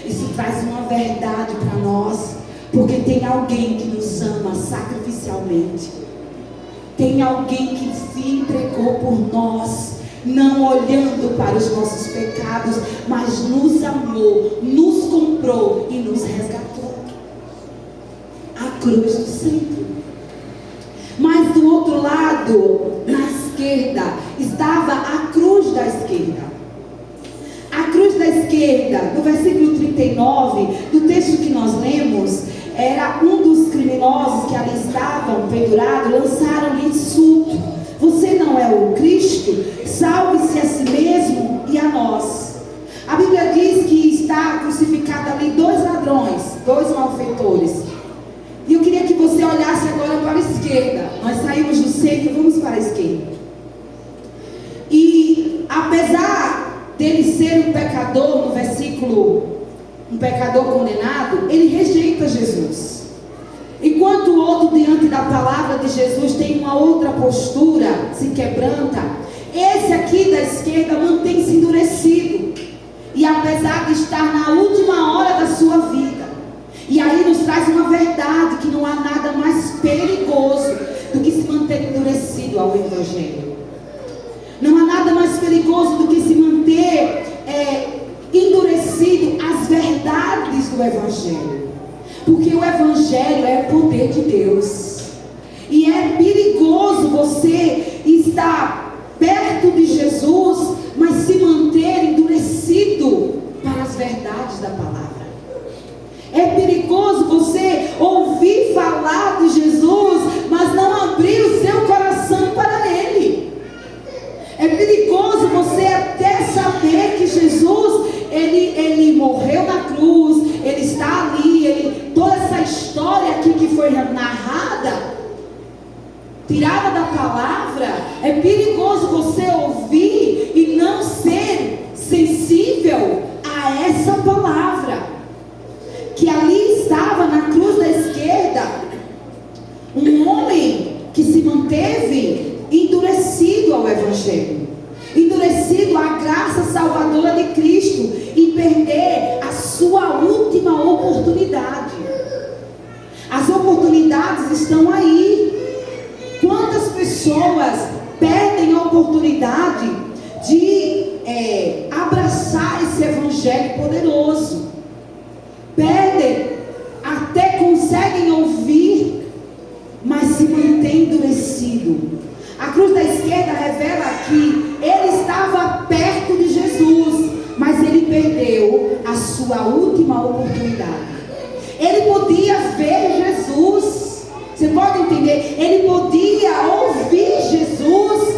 [SPEAKER 4] Isso traz uma verdade para nós, porque tem alguém que nos ama sacrificialmente. Tem alguém que se entregou por nós, não olhando para os nossos pecados, mas nos amou, nos comprou e nos resgatou. A cruz do centro. Mas do outro lado, na esquerda, estava a cruz da esquerda. A cruz da esquerda, no versículo 39, do texto que nós lemos, era um dos criminosos que ali estavam pendurados, lançaram-lhe insulto: você não é o Cristo? Salve-se a si mesmo e a nós. A Bíblia diz que está crucificado ali 2 ladrões, 2 malfeitores. E eu queria que você olhasse agora para a esquerda. Nós saímos do centro, vamos para a esquerda. E apesar dele ser um pecador, no versículo, um pecador condenado, ele rejeita Jesus. Enquanto o outro, diante da palavra de Jesus, tem uma outra postura, se quebranta, esse aqui da esquerda mantém-se endurecido. E apesar de estar na última hora da sua vida, e aí nos traz uma verdade, que não há nada mais perigoso do que se manter endurecido ao Evangelho. Não há nada mais perigoso do que se manter endurecido às verdades do Evangelho. Porque o Evangelho é o poder de Deus. E é perigoso você estar perto de Jesus, mas se manter endurecido para as verdades da palavra. É perigoso você ouvir falar de Jesus, mas não abrir o seu coração para Ele. É perigoso você até saber que Jesus, ele morreu na cruz, Ele está ali, toda essa história aqui que foi narrada, tirada da palavra. É perigoso você ouvir e não ser sensível a essa palavra. Que ali estava na cruz da esquerda um homem que se manteve endurecido ao Evangelho, endurecido à graça salvadora de Cristo, e perder a sua última oportunidade. As oportunidades estão aí. Quantas pessoas perdem a oportunidade de abraçar esse Evangelho poderoso? Perdem, até conseguem ouvir, mas se mantém endurecido. A cruz da esquerda revela que ele estava perto de Jesus, mas ele perdeu a sua última oportunidade. Ele podia ver Jesus, você pode entender? Ele podia ouvir Jesus,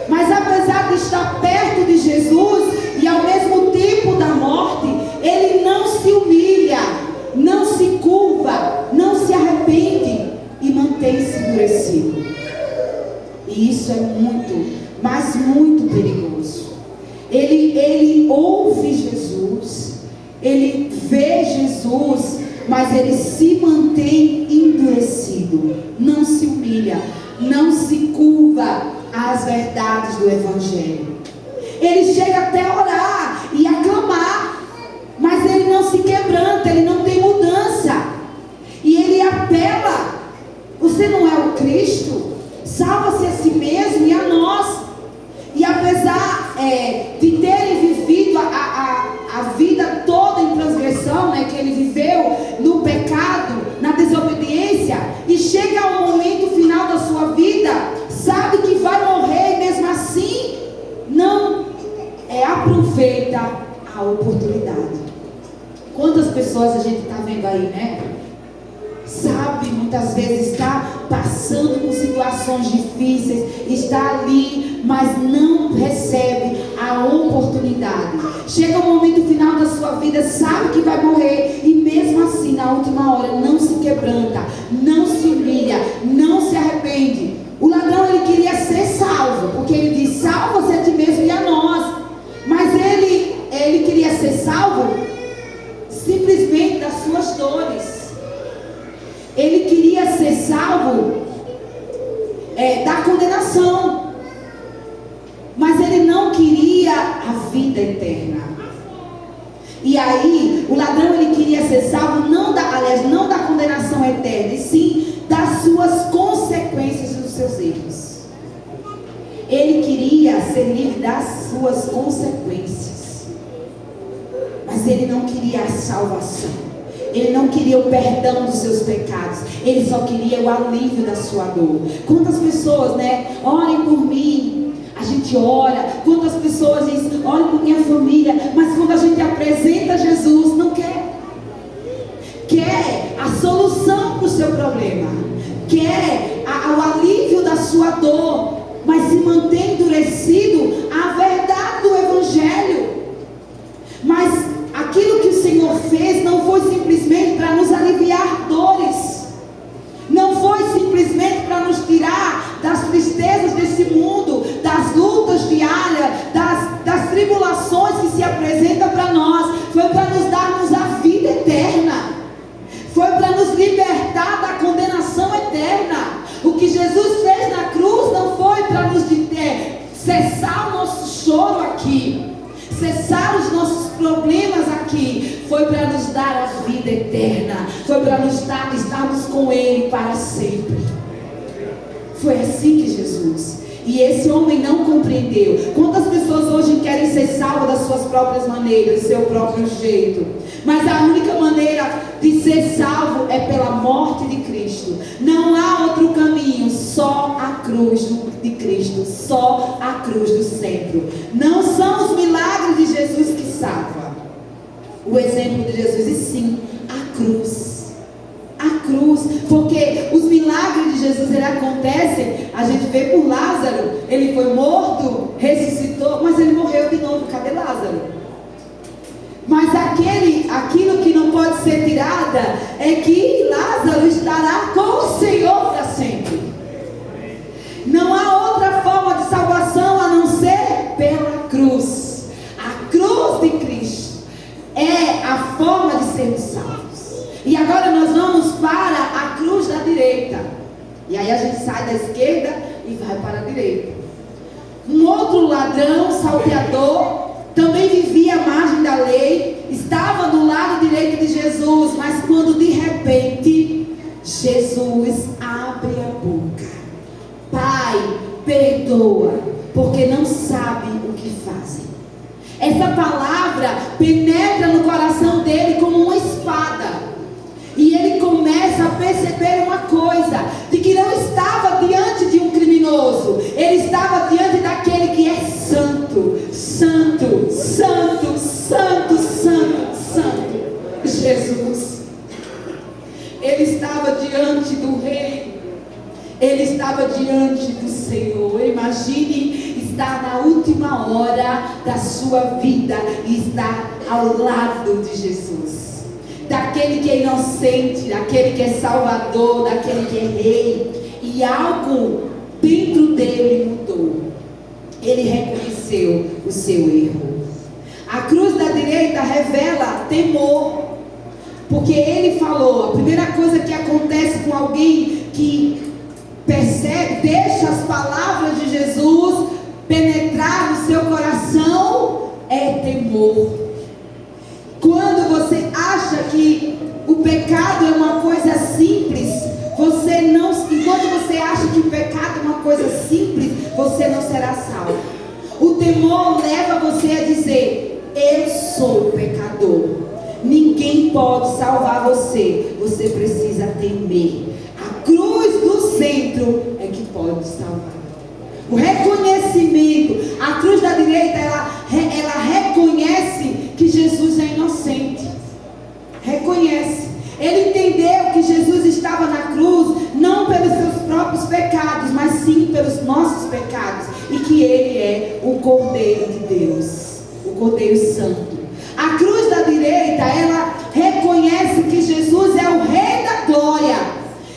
[SPEAKER 4] mas apesar de estar perto de Jesus e ao mesmo tempo da morte, ele não se humilha, não se curva, não se arrepende e mantém-se endurecido. E isso é muito, mas muito perigoso. Ele ouve Jesus, ele vê Jesus, mas ele se mantém endurecido, não se humilha, não se curva às verdades do Evangelho. Ele chega até a orar e a clamar, mas ele não se quebranta, ele não tem mudança. E ele apela: você não é o Cristo? Salva-se a si mesmo e a nós. E apesar de terem vivido a vida toda em transgressão, que ele viveu no pecado, na desobediência, e chega ao momento final da sua vida, sabe que vai morrer sofrendo aí, né? Sabe, muitas vezes está passando por situações difíceis, está ali, mas não recebe a oportunidade. Chega o momento final da sua vida, sabe que vai morrer, e mesmo assim, na última hora, não se quebranta, não se humilha, não se arrepende. O ladrão, ele queria ser salvo, porque ele diz: salva-se a ti mesmo e a nós. Mas ele queria ser salvo simplesmente das suas dores. Ele queria ser salvo da condenação, mas ele não queria a vida eterna. E aí, o ladrão, ele queria ser salvo não da condenação eterna, e sim das suas consequências e dos seus erros. Ele queria ser livre das suas consequências, mas ele não queria a salvação. Ele não queria o perdão dos seus pecados. Ele só queria o alívio da sua dor. Quantas pessoas, né? Orem por mim. A gente ora. Quantas pessoas dizem: orem por minha família. Mas quando a gente apresenta Jesus, não quer. Quer a solução para o seu problema. Quer o alívio da sua dor. Mas se mantém endurecido à verdade do Evangelho. Mas aquilo que o Senhor fez não foi simplesmente para nos aliviar dores, não foi simplesmente para nos tirar das tristezas desse mundo, das lutas diárias, das tribulações que se apresentam para nós. Foi para nos darmos a vida eterna, foi para nos libertar da condenação eterna. O que Jesus fez na cruz não foi para nos cessar o nosso choro aqui, cessar os nossos problemas aqui, foi para nos dar a vida eterna, foi para nos estarmos com Ele para sempre. Foi assim que Jesus, e esse homem não compreendeu. Quantas pessoas hoje querem ser salvas das suas próprias maneiras, do seu próprio jeito? Mas a única maneira de ser salvo é pela morte de Cristo. Não há outro caminho, só a cruz de Cristo, só a cruz do centro. Não são os milagres de Jesus que salvam, o exemplo de Jesus, e sim a cruz. A cruz, porque os milagres de Jesus, ele acontecem, a gente vê por Lázaro, ele foi morto, ressuscitou, mas ele morreu de novo. Cadê Lázaro? Mas aquilo que não pode ser tirada é que Lázaro estará com o Senhor para sempre. Não há outra forma de salvação a não ser pela cruz. A cruz de Cristo é a forma de sermos salvos. E agora nós vamos para a cruz da direita. E aí a gente sai da esquerda e vai para a direita. Um outro ladrão, salteador, também vivia à margem da lei, estava do lado direito de Jesus, mas quando de repente Jesus abre a boca: Pai, perdoa, porque não sabem o que fazem. Essa palavra penetra no coração dele como uma espada. E ele começa a perceber uma coisa: de que não estava diante de um criminoso, ele estava diante daquele que é santo, santo, santo, santo, santo, santo, Jesus. Ele estava diante do Rei, ele estava diante do Senhor. Imagine estar na última hora da sua vida e estar ao lado de Jesus, daquele que é inocente, daquele que é salvador, daquele que é rei. E algo dentro dele mudou. Ele reconheceu o seu erro. A cruz da direita revela temor, porque ele falou, a primeira coisa que acontece com alguém que percebe, deixa as palavras de Jesus penetrar no seu coração, é temor. Quando você acha que o pecado é uma coisa simples, enquanto você acha que o pecado é uma coisa simples, você não será salvo. O temor leva você a dizer: eu sou pecador, ninguém pode salvar você, você precisa temer. A cruz do centro é que pode salvar. O reconhecimento, a cruz da direita, ela reconhece que Jesus é inocente. Reconhece. Ele entendeu que Jesus estava na cruz, não pelos seus próprios pecados, mas sim pelos nossos pecados. E que Ele é o Cordeiro de Deus, o Cordeiro Santo. A cruz da direita, ela reconhece que Jesus é o Rei da Glória.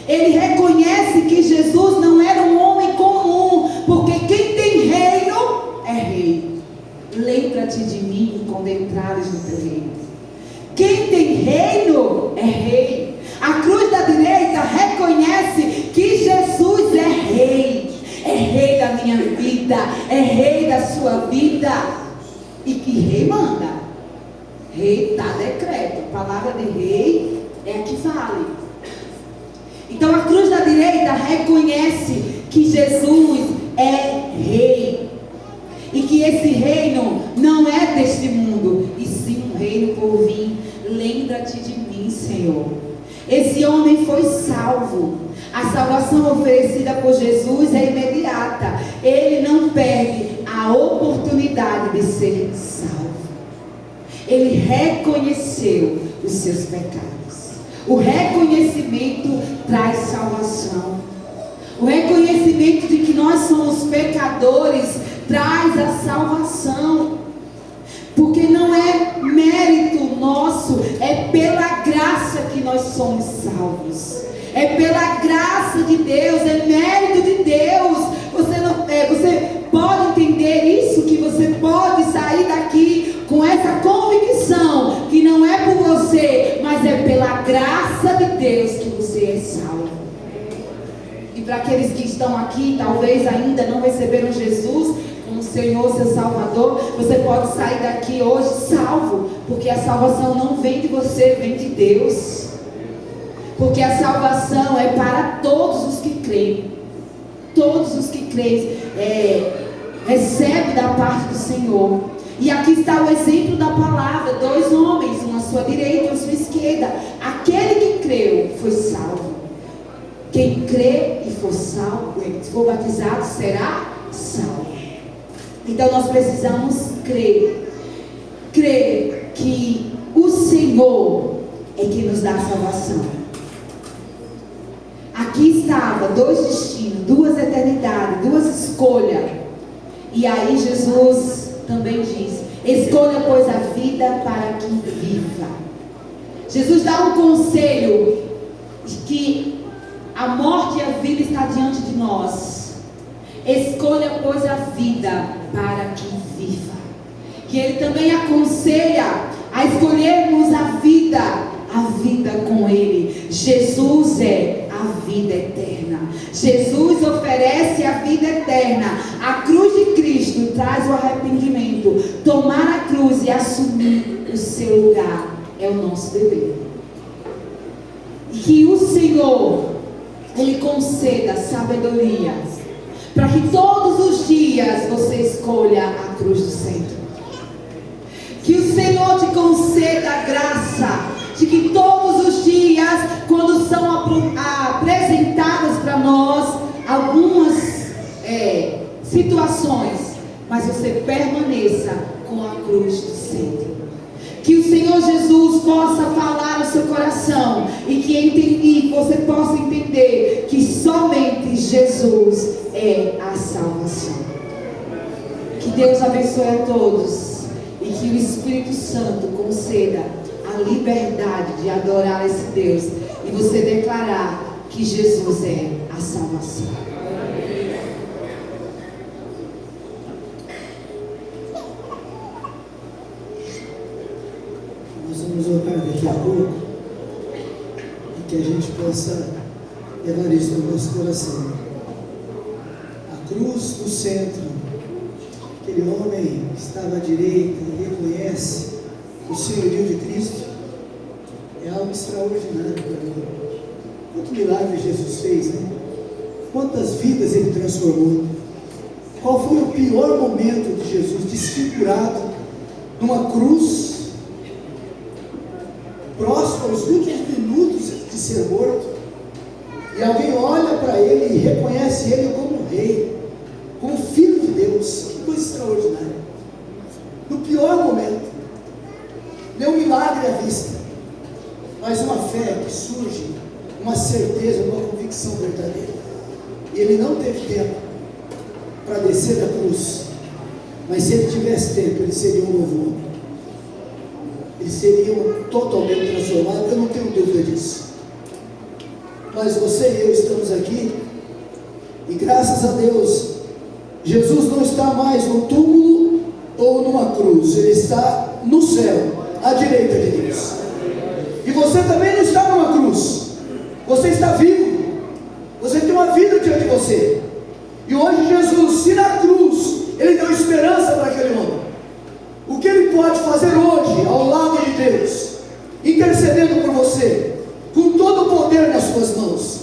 [SPEAKER 4] Ele reconhece que Jesus não era um homem comum, porque quem tem reino é rei. Lembra-te de mim quando entrares no teu reino. Quem tem reino é rei. A cruz da direita reconhece que Jesus é rei. É rei da minha vida, é rei da sua vida. E que rei manda. Rei dá decreto. A palavra de rei é a que vale. Então a cruz da direita reconhece que Jesus é rei. E que esse reino não é deste mundo, e sim um reino por vir. Lembra-te de mim, Senhor. Esse homem foi salvo. A salvação oferecida por Jesus é imediata. Ele não perde a oportunidade de ser salvo. Ele reconheceu os seus pecados. O reconhecimento traz salvação. O reconhecimento de que nós somos pecadores traz a salvação. Porque não é mérito nosso, é pela graça que nós somos salvos. É pela graça de Deus, é mérito de Deus. Você pode entender isso, que você pode sair daqui com essa convicção que não é por você, mas é pela graça de Deus que você é salvo. E para aqueles que estão aqui, talvez ainda não receberam Jesus como Senhor, seu Salvador, você pode sair daqui hoje salvo, porque a salvação não vem de você, vem de Deus. Porque a salvação é para todos os que creem. Todos os que creem recebem da parte do Senhor. E aqui está o exemplo da palavra: 2 homens, um à sua direita e um à sua esquerda. Aquele que creu foi salvo. Quem crê e for salvo, se for batizado, será salvo. Então nós precisamos crer que o Senhor é quem nos dá a salvação. Aqui estava 2 destinos, 2 eternidades, 2 escolhas. E aí Jesus também diz: escolha, pois, a vida para que viva. Jesus dá um conselho de que a morte e a vida está diante de nós. Escolha, pois, a vida para que viva. Que Ele também aconselha a escolhermos a vida com Ele. Jesus é a vida eterna. Jesus oferece a vida eterna. A cruz de Cristo traz o arrependimento. Tomar a cruz e assumir o seu lugar é o nosso dever. E que o Senhor, Ele conceda sabedoria para que todos os dias você escolha a cruz do centro. Que o Senhor te conceda a graça de que todos os dias, quando são apresentadas para nós algumas situações, mas você permaneça com a cruz do centro. Que o Senhor Jesus possa falar no seu coração e que você possa entender que somente Jesus é a salvação. Que Deus abençoe a todos e que o Espírito Santo conceda a liberdade de adorar esse Deus e você declarar que Jesus é a salvação.
[SPEAKER 5] Nós vamos orar daqui a pouco e que a gente possa levar isso no nosso coração. A cruz no centro, aquele homem que estava à direita e reconhece o senhorio de Cristo, é algo extraordinário para mim. Quanto milagre Jesus fez, né? Quantas vidas Ele transformou. Qual foi o pior momento de Jesus desfigurado numa cruz, próximo aos últimos minutos de ser morto, e alguém olha para Ele e reconhece Ele como rei, como filho de Deus? Que coisa extraordinária. No pior momento, deu um milagre à vista, mas uma fé que verdadeira. E ele não teve tempo para descer da cruz. Mas se ele tivesse tempo, ele seria um novo homem. Ele seria totalmente transformado, eu não tenho dúvida disso. Mas você e eu estamos aqui, e graças a Deus, Jesus não está mais no túmulo ou numa cruz, ele está no céu, à direita de Deus. E você também não está numa cruz, você está vivo, você tem uma vida diante de você. E hoje Jesus, se na cruz, ele deu esperança para aquele homem. O que ele pode fazer hoje, ao lado de Deus, intercedendo por você, com todo o poder nas suas mãos,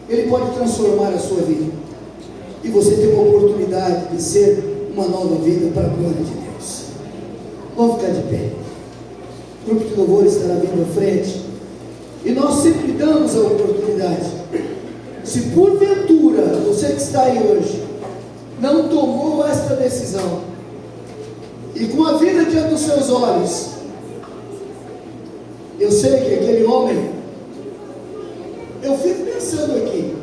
[SPEAKER 5] ele pode transformar a sua vida. E você tem uma oportunidade de ser uma nova vida para a glória de Deus. Vamos ficar de pé. O grupo de louvor estará vindo à frente. E nós sempre damos a oportunidade. Se porventura você que está aí hoje não tomou esta decisão, e com a vida diante dos seus olhos, eu sei que aquele homem, eu fico pensando aqui,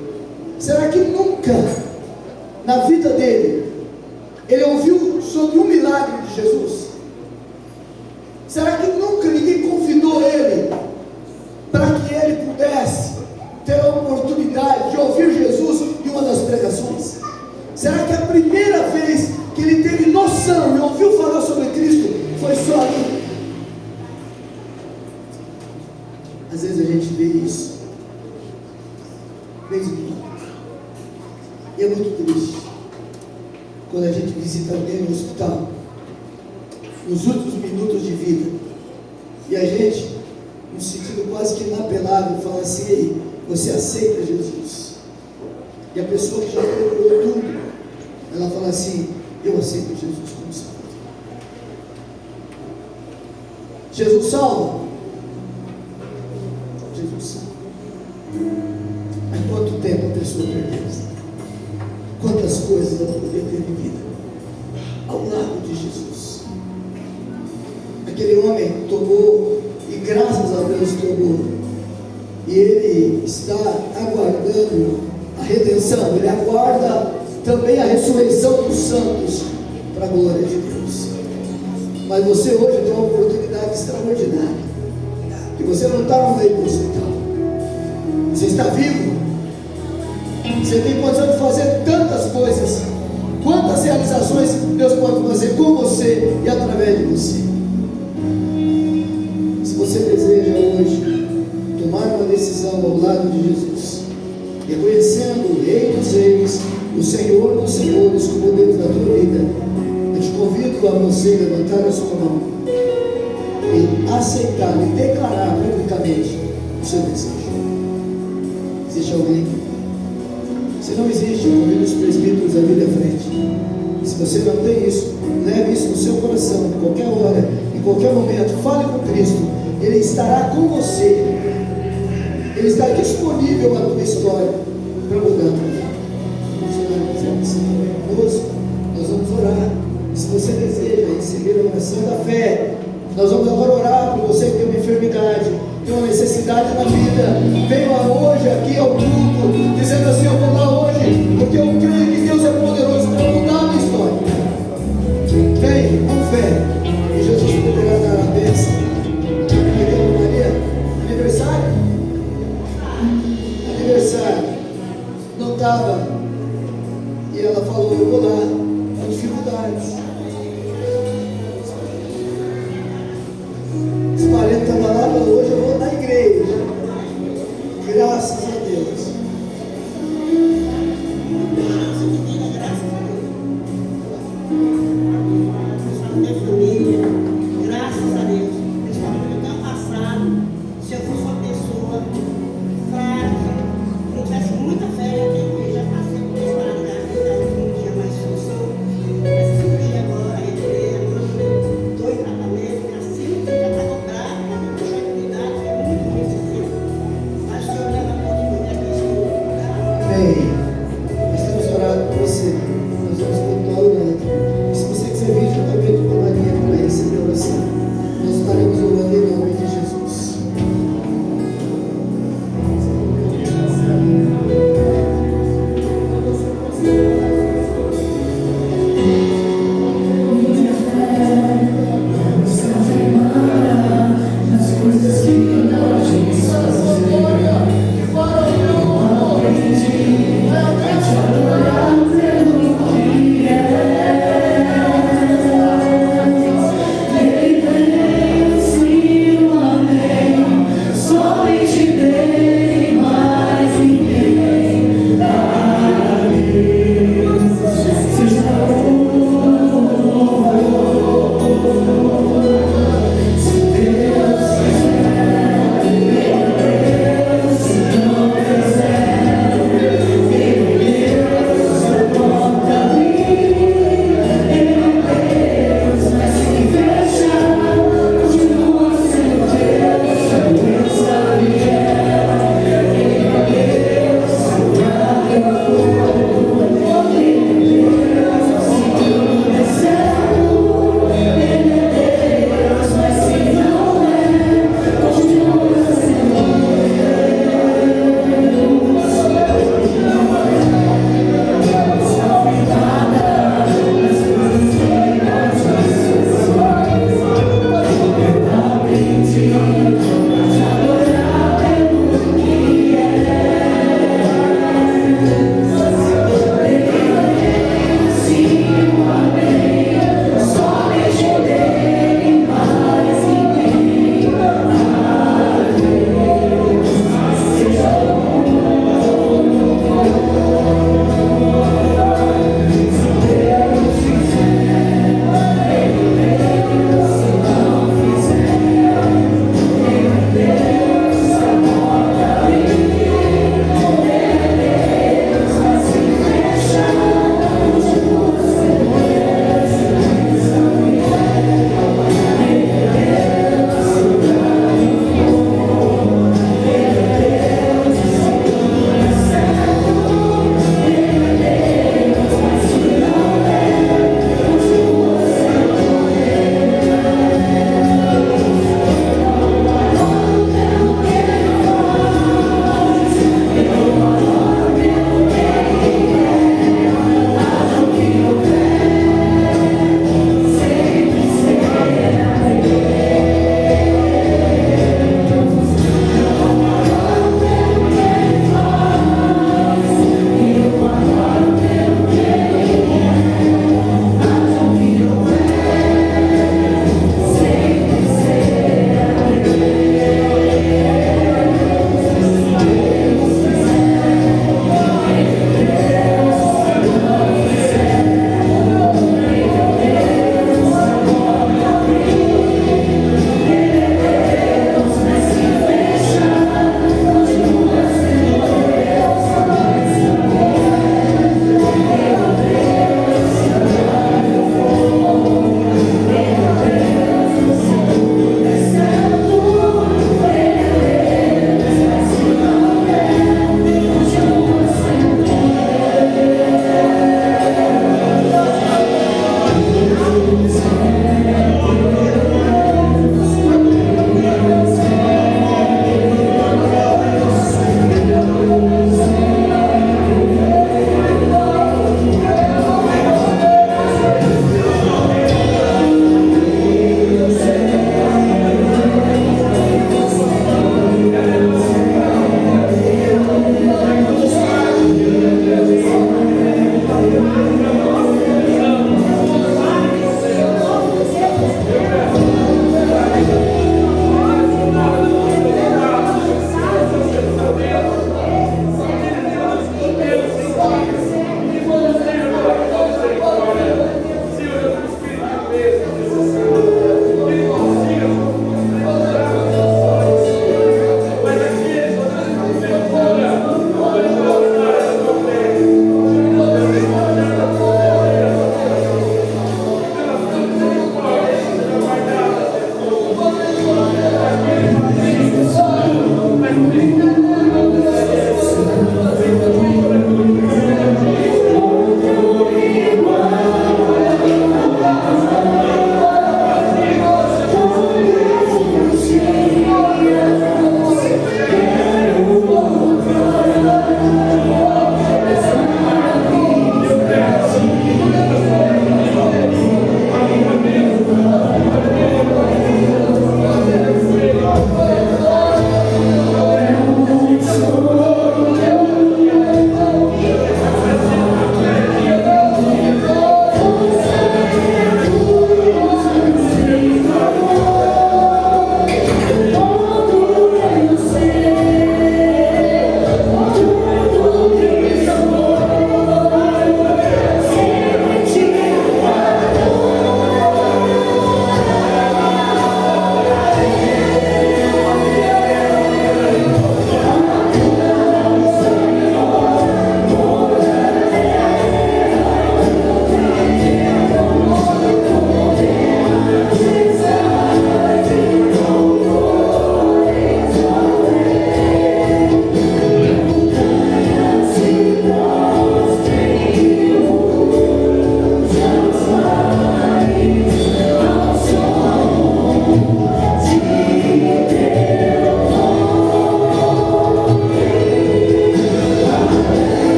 [SPEAKER 5] será que nunca na vida dele ele ouviu sobre um milagre de Jesus? Será que nunca ninguém convidou ele para que ele pudesse ter a oportunidade de ouvir Jesus em uma das pregações? Será que a primeira vez que ele teve noção e ouviu falar sobre Cristo foi só ali? Às vezes a gente vê isso, vez em quando, e é muito triste quando a gente visita alguém no hospital nos últimos minutos de vida, e a gente, no sentido quase que inapelável, fala assim: ei, você aceita Jesus? E a pessoa que já procurou tudo, ela fala assim: eu aceito Jesus como Salvador. Jesus salva? Jesus salva. Há quanto tempo a pessoa perdeu? Quantas coisas ela poderia ter vivido ao lado de Jesus? Aquele homem tomou, e graças a Deus tomou, e ele está aguardando a redenção, ele aguarda também a ressurreição dos santos para a glória de Deus. Mas você hoje tem uma oportunidade extraordinária, que você não está no meio do hospital, você está vivo, você tem condição de fazer tantas coisas. Quantas realizações Deus pode fazer com você e através de você? Se você deseja hoje tomar uma decisão ao lado de Jesus, reconhecendo o Rei dos Reis, o Senhor dos Senhores como Deus da tua vida, eu te convido a você levantar a sua mão e aceitar e declarar publicamente o seu desejo. Existe alguém? Se não existe, eu convido os presbíteros a vir à frente. Se você não tem isso, leve isso no seu coração, em qualquer hora, em qualquer momento, fale com Cristo, Ele estará com você, Ele está disponível à tua história para mudar a tua vida. Nós vamos orar. Se você deseja receber a oração da fé, nós vamos agora orar por você que tem uma enfermidade, tem uma necessidade na vida. Venha hoje aqui ao culto, dizendo assim: eu vou lá hoje, porque eu creio que Deus é poderoso para mudar a minha história. Vem com fé, e Jesus poderá dar a bênção. Maria, aniversário? Aniversário. Não estava. E ela falou: eu vou lá, com dificuldades. Os parentes estavam lá, falou: hoje eu vou na igreja. Graças a Deus.
[SPEAKER 6] Minha família, graças a Deus, principalmente no ano passado, se eu fosse uma pessoa fraca, não tivesse muita fé, eu já passei por esse lado da vida, não tinha mais solução. Essa cirurgia agora, estou em tratamento, assim, já está dobrado, já cuidado, é muito ruim esse filho. Mas o Senhor leva todo mundo aqui.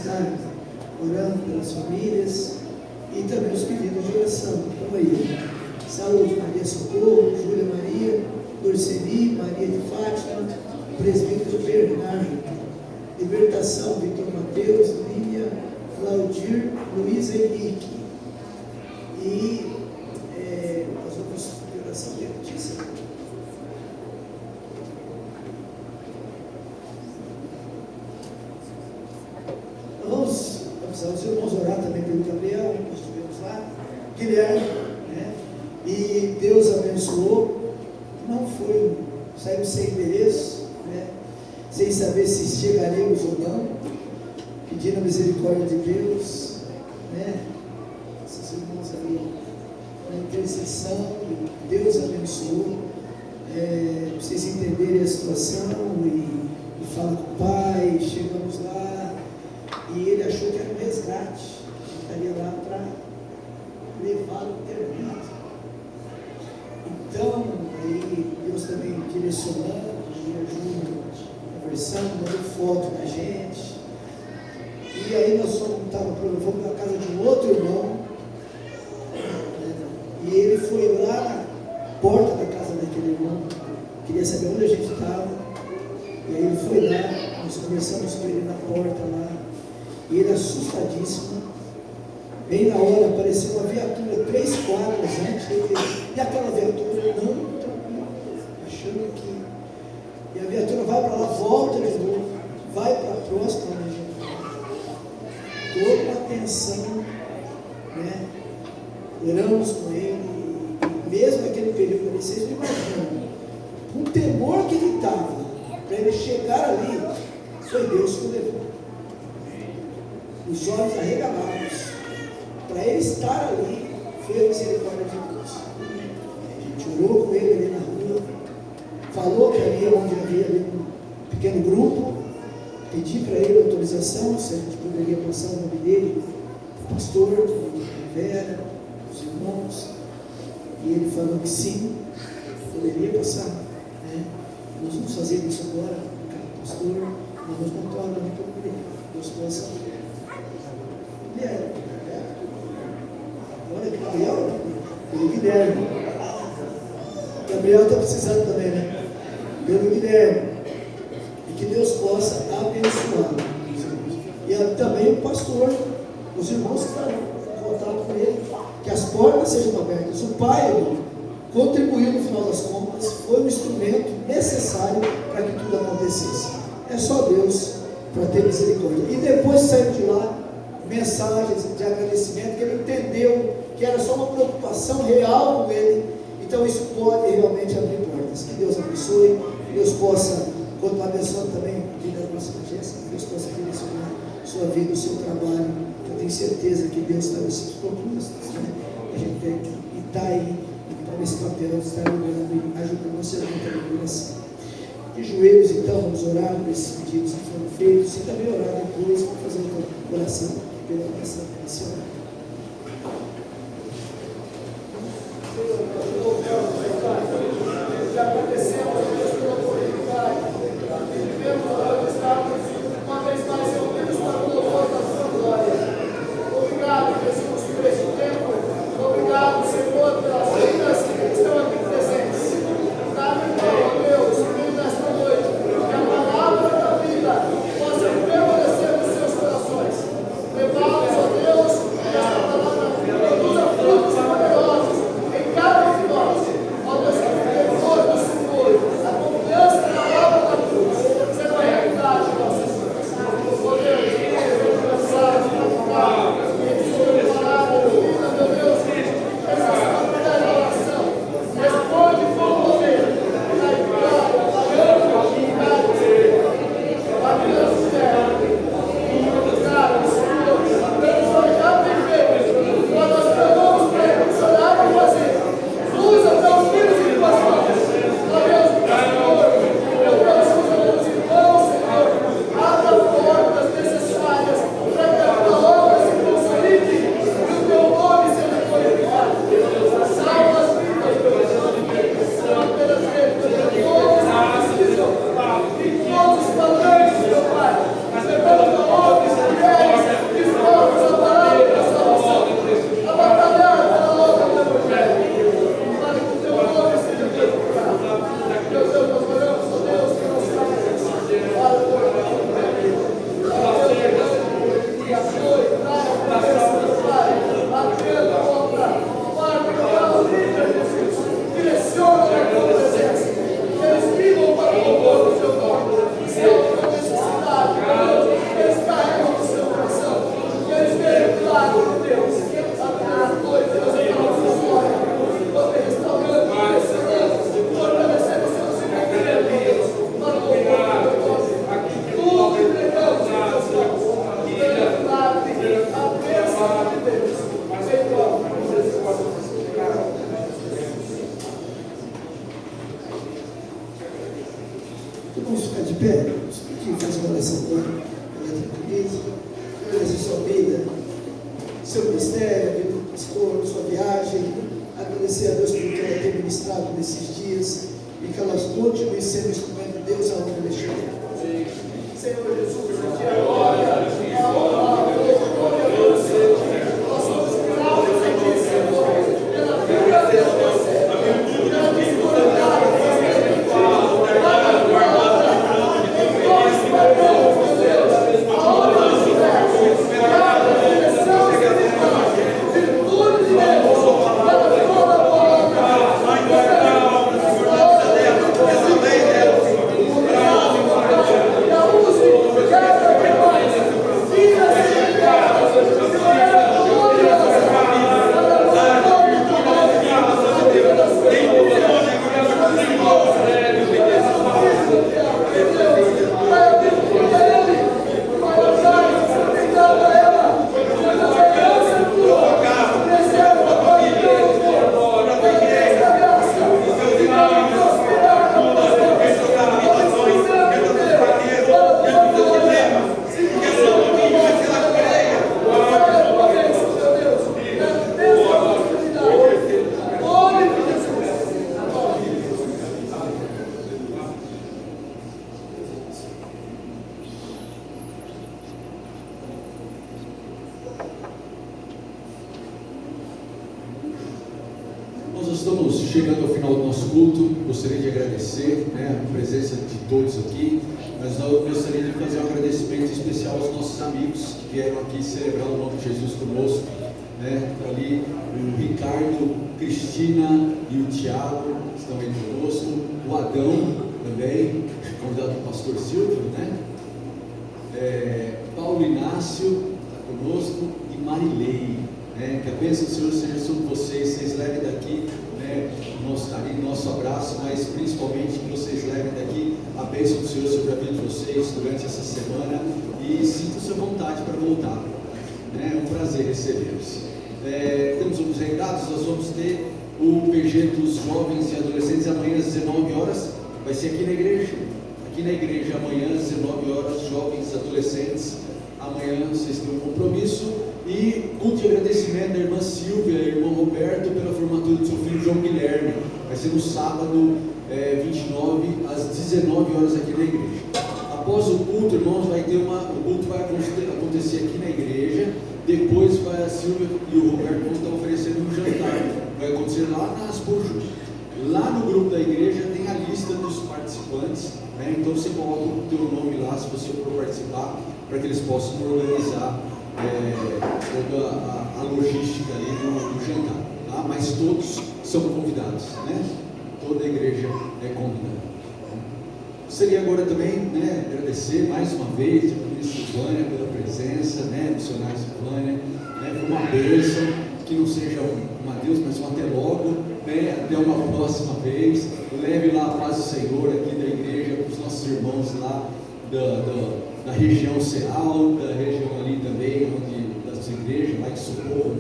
[SPEAKER 5] estar orando pelas famílias e também os pedidos de oração. Então aí, saúde, Maria Socorro, Júlia Maria, Dorceli, Maria de Fátima, presbítero Bernardo, libertação, Vitor Mateus, Línia, Claudir, Luiz Henrique. E nós vamos de oração de notícia. Vamos avisar os irmãos a orar também pelo Gabriel, nós estivemos lá, Guilherme, né? E Deus abençoou, não foi, saímos sem endereço, né? Sem saber se chegaremos ou não, pedindo a misericórdia de Deus, né? Esses irmãos ali na intercessão, Deus abençoou, vocês entenderem a situação e fala com o pai, chegamos lá, e ele achou que era um resgate, ele estaria lá para levá-lo terminado. Então, aí Deus também direcionando, e ajuda, conversando, dando foto da gente. E aí nós fomos na casa de um outro irmão, e ele foi lá na porta da casa daquele irmão, queria saber onde a gente estava, e aí ele foi lá, nós conversamos com ele na porta lá, e ele assustadíssimo, bem na hora apareceu uma viatura 3 quadras antes, e aquela viatura não tranquila, achando que, e a viatura vai para lá, volta de novo, vai para a próxima região, toda uma atenção, né? Oramos com ele, e mesmo naquele período ali, vocês não imaginam, com o temor que ele estava, para ele chegar ali, foi Deus que o levou. Os olhos arregalados, para ele estar ali, foi a misericórdia de Deus. A gente orou com ele ali na rua, falou que ali onde havia ali um pequeno grupo, pedi para ele autorização, se a gente poderia passar o nome dele, o pastor, a Vera, os irmãos, e ele falou que sim, poderia passar, né? Nós vamos fazer isso agora, pastor, nós vamos contar o nome para ele, Deus possa. Guilherme, olha que Gabriel, pelo Guilherme. Gabriel está precisando também, né? Pelo Guilherme. E que Deus possa abençoá-lo. E também o pastor, os irmãos que estão em contato com ele, que as portas sejam abertas. O pai contribuiu no final das contas, foi um instrumento necessário para que tudo acontecesse. É só Deus para ter misericórdia. E depois de sair de lá, mensagens de agradecimento, que ele entendeu que era só uma preocupação real com ele, então isso pode realmente abrir portas. Que Deus abençoe, que Deus possa continuar abençoando também a vida da nossa Jéssica, que Deus possa direcionar sua vida, o seu trabalho. Eu tenho certeza que Deus está nos seus propósitos, né? A gente tem que estar aí, então nesse papel de estar orando e ajudando você na oração. De joelhos, então, vamos orar por esses pedidos que foram feitos e também orar depois para fazer uma oração pela nossa nacional.
[SPEAKER 7] Já agradecemos a Deus pela oportunidade. Vivemos onde estamos, uma vez mais eu quero estar no louvor da sua glória. Obrigado, Jesus, por este tempo. Obrigado, Senhor, pelas vidas que estão aqui presentes. Obrigado, irmão, Deus, por nesta noite. Que a palavra da vida possa permanecer nos seus corações. Levá-los, ó Deus,
[SPEAKER 5] Vamos ficar de pé, vamos fazer uma oração agora, agradecer sua vida, seu ministério, pastor, sua viagem, agradecer a Deus por que ela tem ministrado nesses dias e que elas continuem sendo instrumento de Deus aonde ele chega. Senhor Jesus, eu te adoro.
[SPEAKER 1] Nós estamos chegando ao final do nosso culto. Gostaria de agradecer, a presença de todos aqui, mas eu gostaria de fazer um agradecimento especial aos nossos amigos que vieram aqui celebrar o nome de Jesus conosco, ali o Ricardo, Cristina e o Tiago estão aí conosco, o Adão também, convidado do pastor Silvio, Paulo Inácio está conosco e Marilei. Que a bênção do Senhor seja sobre vocês levem daqui nosso carinho, nosso abraço, mas principalmente que vocês levem daqui a bênção do Senhor sobre a vida de vocês durante essa semana e sintam-se à vontade para voltar. É um prazer recebê-los. Temos alguns recados. Nós vamos ter o PG dos jovens e adolescentes amanhã às 19 horas, vai ser aqui na igreja amanhã às 19 horas, jovens e adolescentes. Amanhã vocês têm um compromisso. E culto de agradecimento da irmã Silvia e irmão Roberto pela formatura do seu filho João Guilherme. Vai ser no sábado 29 às 19 horas aqui na igreja. Após o culto, irmãos, o culto vai acontecer aqui na igreja. Depois a Silvia e o Roberto vão estar oferecendo um jantar. Vai acontecer lá na Asburjo. Lá no grupo da igreja tem a lista dos participantes, então você coloca o teu nome lá se você for participar, para que eles possam organizar toda a logística ali do jantar, tá? Mas todos são convidados, toda a igreja é convidada. Gostaria agora também agradecer mais uma vez a ministra Silvânia pela presença, missionária Silvânia, por uma bênção, que não seja um adeus, mas um até logo, até uma próxima vez. Leve lá a paz do Senhor aqui da igreja para os nossos irmãos lá da região Ceal, da região ali também, das igrejas, lá de Socorro,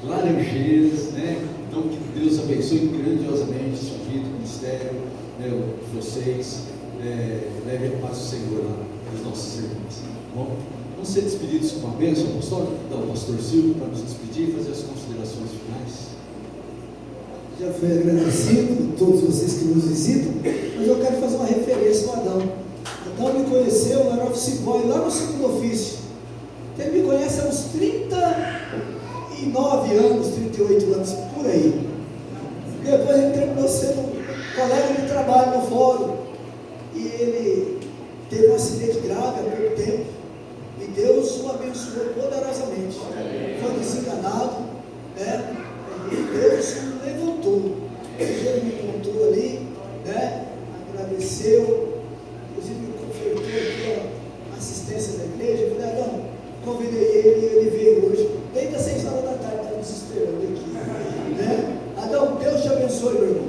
[SPEAKER 1] Laranjeiras, então que Deus abençoe grandiosamente a sua vida, o ministério, vocês, leve a paz do Senhor lá para os nossos irmãos, tá bom? Vamos ser despedidos com uma bênção apostólica, o pastor Silvio, para nos despedir e fazer as considerações finais.
[SPEAKER 5] Já foi agradecido a todos vocês que nos visitam, mas eu quero fazer uma referência ao Adão. Adão me conheceu, eu era office boy lá no segundo ofício. Ele me conhece há uns 39 anos, 38 anos, por aí. Depois ele terminou sendo colega de trabalho no fórum. E ele teve um acidente grave há pouco tempo. abençoou poderosamente. Foi desenganado, né? E Deus o levantou. Ele me encontrou ali, né? Agradeceu, inclusive me confortou aqui a assistência da igreja. Eu falei, não, convidei ele e ele veio hoje. Desde as 6 horas da tarde, está nos esperando aqui. Né? Adão, Deus te abençoe, meu irmão.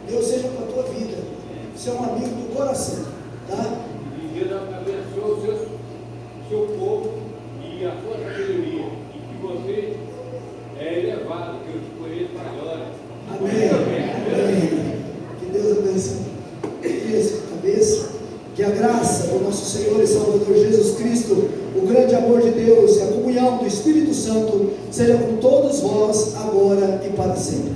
[SPEAKER 5] Deus seja com a tua vida. Você é um amigo do coração. Tá?
[SPEAKER 8] E Deus abençoe o seu povo e a sua sabedoria. E que você é elevado, que eu te conheço para a glória.
[SPEAKER 5] Amém. Amém. Que Deus abençoe. Isso, cabeça. Que a graça do nosso Senhor e Salvador Jesus Cristo, o grande amor de Deus e a comunhão do Espírito Santo seja com todos vós agora e para sempre.